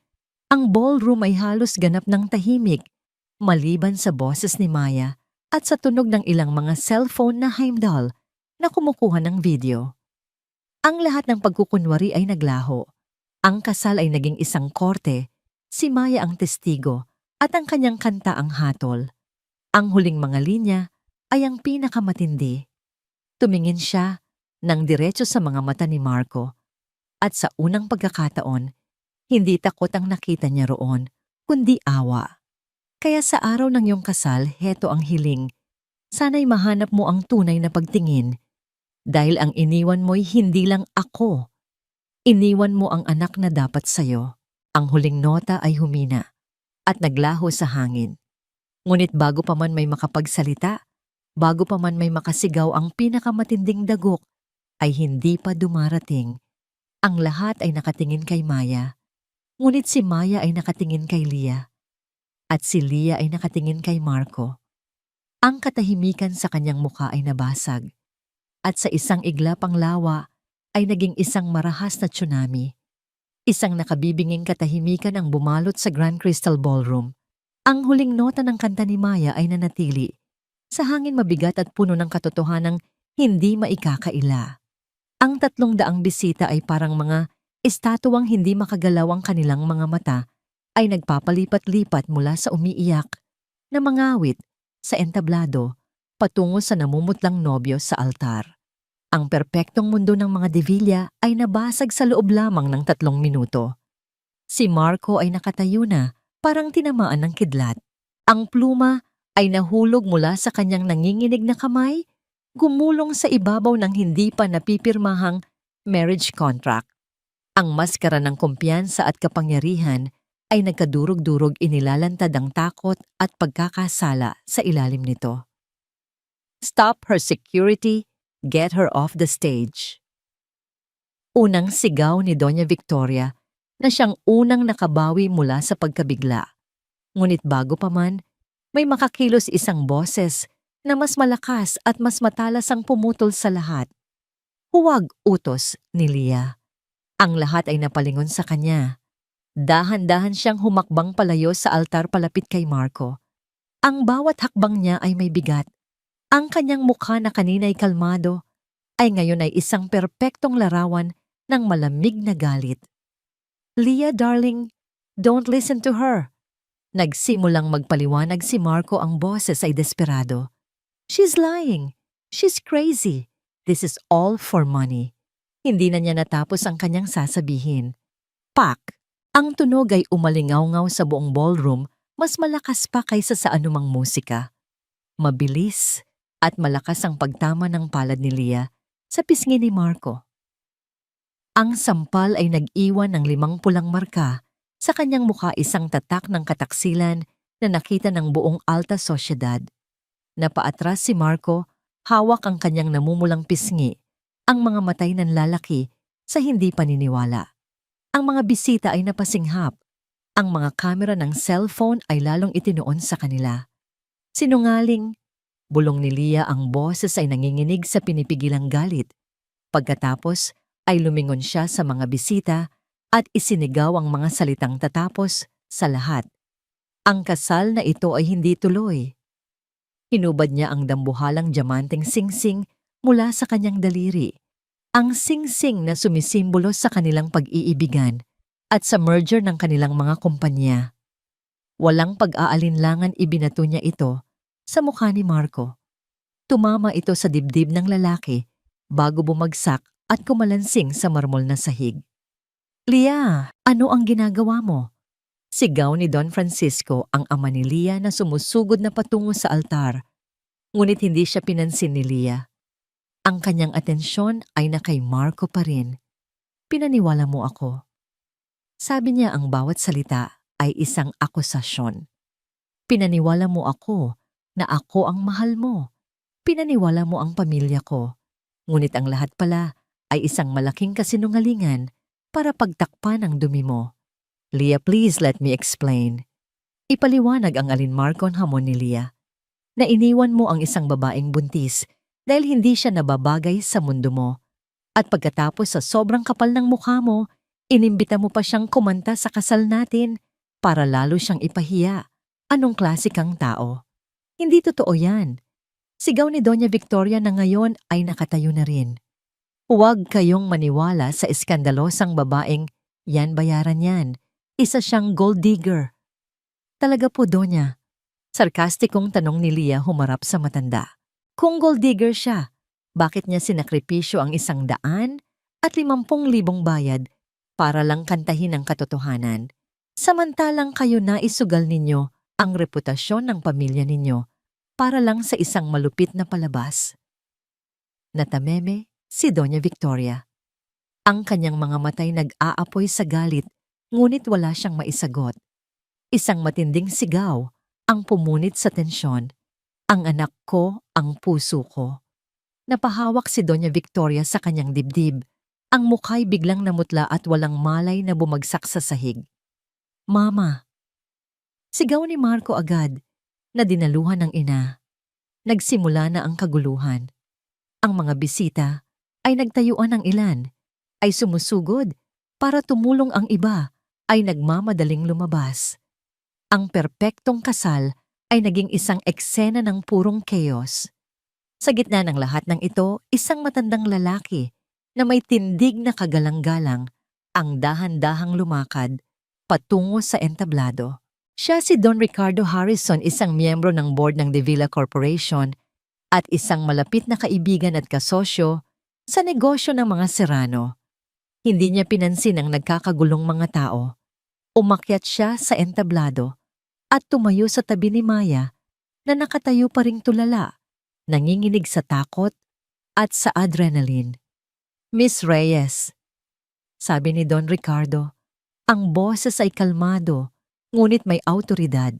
Ang ballroom ay halos ganap ng tahimik, maliban sa boses ni Maya at sa tunog ng ilang mga cellphone na heimdall na kumukuha ng video. Ang lahat ng pagkukunwari ay naglaho. Ang kasal ay naging isang korte, si Maya ang testigo at ang kanyang kanta ang hatol. Ang huling mga linya ay ang pinakamatindi. Tumingin siya ng diretso sa mga mata ni Marco at sa unang pagkakataon, hindi takot ang nakita niya roon, kundi awa. Kaya sa araw ng iyong kasal, heto ang hiling. Sana'y mahanap mo ang tunay na pagtingin. Dahil ang iniwan mo'y hindi lang ako. Iniwan mo ang anak na dapat sa'yo. Ang huling nota ay humina at naglaho sa hangin. Ngunit bago pa man may makapagsalita, bago pa man may makasigaw ang pinakamatinding dagok, ay hindi pa dumarating. Ang lahat ay nakatingin kay Maya. Ngunit si Maya ay nakatingin kay Lia. At si Lia ay nakatingin kay Marco. Ang katahimikan sa kanyang mukha ay nabasag. At sa isang iglap ang lawa ay naging isang marahas na tsunami. Isang nakabibinging katahimikan ang bumalot sa Grand Crystal Ballroom. Ang huling nota ng kanta ni Maya ay nanatili. Sa hangin mabigat at puno ng katotohanang hindi maikakaila. Ang 300 bisita ay parang mga estatuang hindi makagalaw ang kanilang mga mata ay nagpapalipat-lipat mula sa umiiyak na mangawit sa entablado patungo sa namumutlang nobyo sa altar. Ang perpektong mundo ng mga Devilla ay nabasag sa loob lamang ng 3 minuto. Si Marco ay nakatayo na, parang tinamaan ng kidlat. Ang pluma ay nahulog mula sa kanyang nanginginig na kamay, gumulong sa ibabaw ng hindi pa napipirmahang marriage contract. Ang maskara ng kumpiyansa at kapangyarihan ay nagkadurog-durog, inilalantad ang takot at pagkakasala sa ilalim nito. Stop her security, get her off the stage. Unang sigaw ni Doña Victoria na siyang unang nakabawi mula sa pagkabigla. Ngunit bago pa man, may makakilos isang boses na mas malakas at mas matalas ang pumutol sa lahat. Huwag, utos ni Lia. Ang lahat ay napalingon sa kanya. Dahan-dahan siyang humakbang palayo sa altar palapit kay Marco. Ang bawat hakbang niya ay may bigat. Ang kanyang mukha na kanina'y kalmado ay ngayon ay isang perpektong larawan ng malamig na galit. Lia, darling, don't listen to her. Nagsimulang magpaliwanag si Marco, ang boses ay desperado. She's lying. She's crazy. This is all for money. Hindi na niya natapos ang kanyang sasabihin. Pak! Ang tunog ay umalingaw-ngaw sa buong ballroom, mas malakas pa kaysa sa anumang musika. Mabilis at malakas ang pagtama ng palad ni Lia sa pisngi ni Marco. Ang sampal ay nag-iwan ng 5 pulang marka sa kanyang mukha, isang tatak ng kataksilan na nakita ng buong alta sosyedad. Napaatras si Marco, hawak ang kanyang namumulang pisngi, ang mga matay ng lalaki sa hindi paniniwala. Ang mga bisita ay napasinghap. Ang mga kamera ng cellphone ay lalong itinoon sa kanila. Sinungaling, bulong ni Lia, ang boses ay nanginginig sa pinipigilang galit. Pagkatapos ay lumingon siya sa mga bisita at isinigaw ang mga salitang tatapos sa lahat. Ang kasal na ito ay hindi tuloy. Hinubad niya ang dambuhalang diamanteng singsing mula sa kanyang daliri. Ang singsing na sumisimbolo sa kanilang pag-iibigan at sa merger ng kanilang mga kumpanya. Walang pag-aalinlangan ibinato niya ito sa mukha ni Marco. Tumama ito sa dibdib ng lalaki bago bumagsak at kumalansing sa marmol na sahig. Lia, ano ang ginagawa mo? Sigaw ni Don Francisco, ang ama ni Lia, na sumusugod na patungo sa altar. Ngunit hindi siya pinansin ni Lia. Ang kanyang atensyon ay na kay Marco pa rin. Pinaniwala mo ako. Sabi niya, ang bawat salita ay isang akusasyon. Pinaniwala mo ako na ako ang mahal mo. Pinaniwala mo ang pamilya ko. Ngunit ang lahat pala ay isang malaking kasinungalingan para pagtakpan ang dumi mo. Lia, please let me explain. Ipaliwanag ang alinmarkong hamon ni Lia. Na iniwan mo ang isang babaeng buntis dahil hindi siya nababagay sa mundo mo. At pagkatapos sa sobrang kapal ng mukha mo, inimbita mo pa siyang kumanta sa kasal natin para lalo siyang ipahiya. Anong klase kang tao? Hindi totoo yan. Sigaw ni Doña Victoria na ngayon ay nakatayo na rin. Huwag kayong maniwala sa iskandalosang babaeng yan bayaran yan. Isa siyang gold digger. Talaga po, Doña. Sarkastikong tanong ni Leah humarap sa matanda. Kung gold digger siya, bakit niya sinakripisyo ang 150,000 bayad para lang kantahin ang katotohanan? Samantalang kayo na isugal ninyo ang reputasyon ng pamilya ninyo para lang sa isang malupit na palabas. Natameme si Doña Victoria. Ang kanyang mga matay nag-aapoy sa galit, ngunit wala siyang maisagot. Isang matinding sigaw ang pumunit sa tensyon. Ang anak ko, ang puso ko. Napahawak si Doña Victoria sa kanyang dibdib. Ang mukha'y biglang namutla at walang malay na bumagsak sa sahig. Mama! Sigaw ni Marco agad na dinaluhan ng ina. Nagsimula na ang kaguluhan. Ang mga bisita ay nagtayuan ng ilan, ay sumusugod para tumulong ang iba ay nagmamadaling lumabas. Ang perpektong kasal ay naging isang eksena ng purong chaos. Sa gitna ng lahat ng ito, isang matandang lalaki na may tindig na kagalang-galang ang dahan-dahang lumakad patungo sa entablado. Siya si Don Ricardo Harrison, isang miyembro ng board ng De Villa Corporation at isang malapit na kaibigan at kasosyo sa negosyo ng mga Serrano. Hindi niya pinansin ang nagkakagulong mga tao. Umakyat siya sa entablado at tumayo sa tabi ni Maya na nakatayo pa ring tulala, nanginginig sa takot at sa adrenaline. Miss Reyes, sabi ni Don Ricardo, ang boses ay kalmado, ngunit may awtoridad.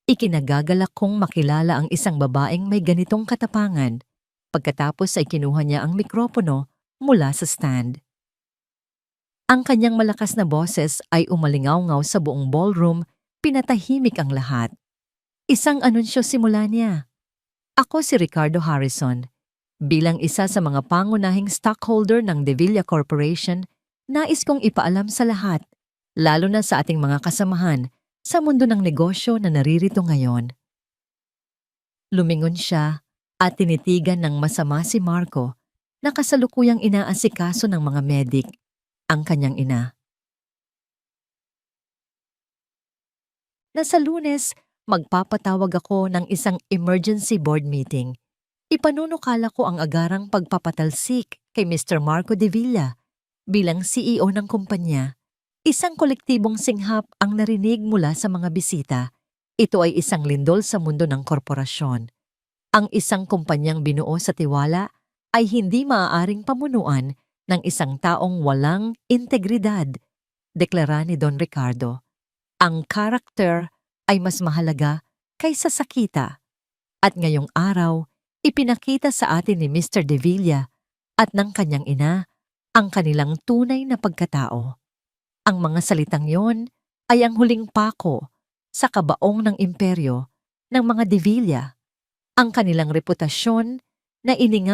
Ikinagagalak kong makilala ang isang babaeng may ganitong katapangan. Pagkatapos ay kinuha niya ang mikropono mula sa stand. Ang kanyang malakas na boses ay umalingaw-ngaw sa buong ballroom, pinatahimik ang lahat. Isang anunsyo simula niya. Ako si Ricardo Harrison. Bilang isa sa mga pangunahing stockholder ng De Villa Corporation, nais kong ipaalam sa lahat, lalo na sa ating mga kasamahan sa mundo ng negosyo na naririto ngayon. Lumingon siya at tinitigan ng masama si Marco na kasalukuyang inaasikaso ng mga medik, ang kanyang ina. Na sa Lunes, magpapatawag ako ng isang emergency board meeting. Ipanunukala ko ang agarang pagpapatalsik kay Mr. Marco De Villa bilang CEO ng kumpanya. Isang kolektibong singhap ang narinig mula sa mga bisita. Ito ay isang lindol sa mundo ng korporasyon. Ang isang kumpanyang binuo sa tiwala ay hindi maaaring pamunuan ng isang taong walang integridad, deklara ni Don Ricardo. Ang karakter ay mas mahalaga kaysa sa kita. At ngayong araw, ipinakita sa atin ni Mr. De Villa at ng kanyang ina ang kanilang tunay na pagkatao. Ang mga salitang yon ay ang huling pako sa kabaong ng imperyo ng mga De Villa, ang kanilang reputasyon na iningat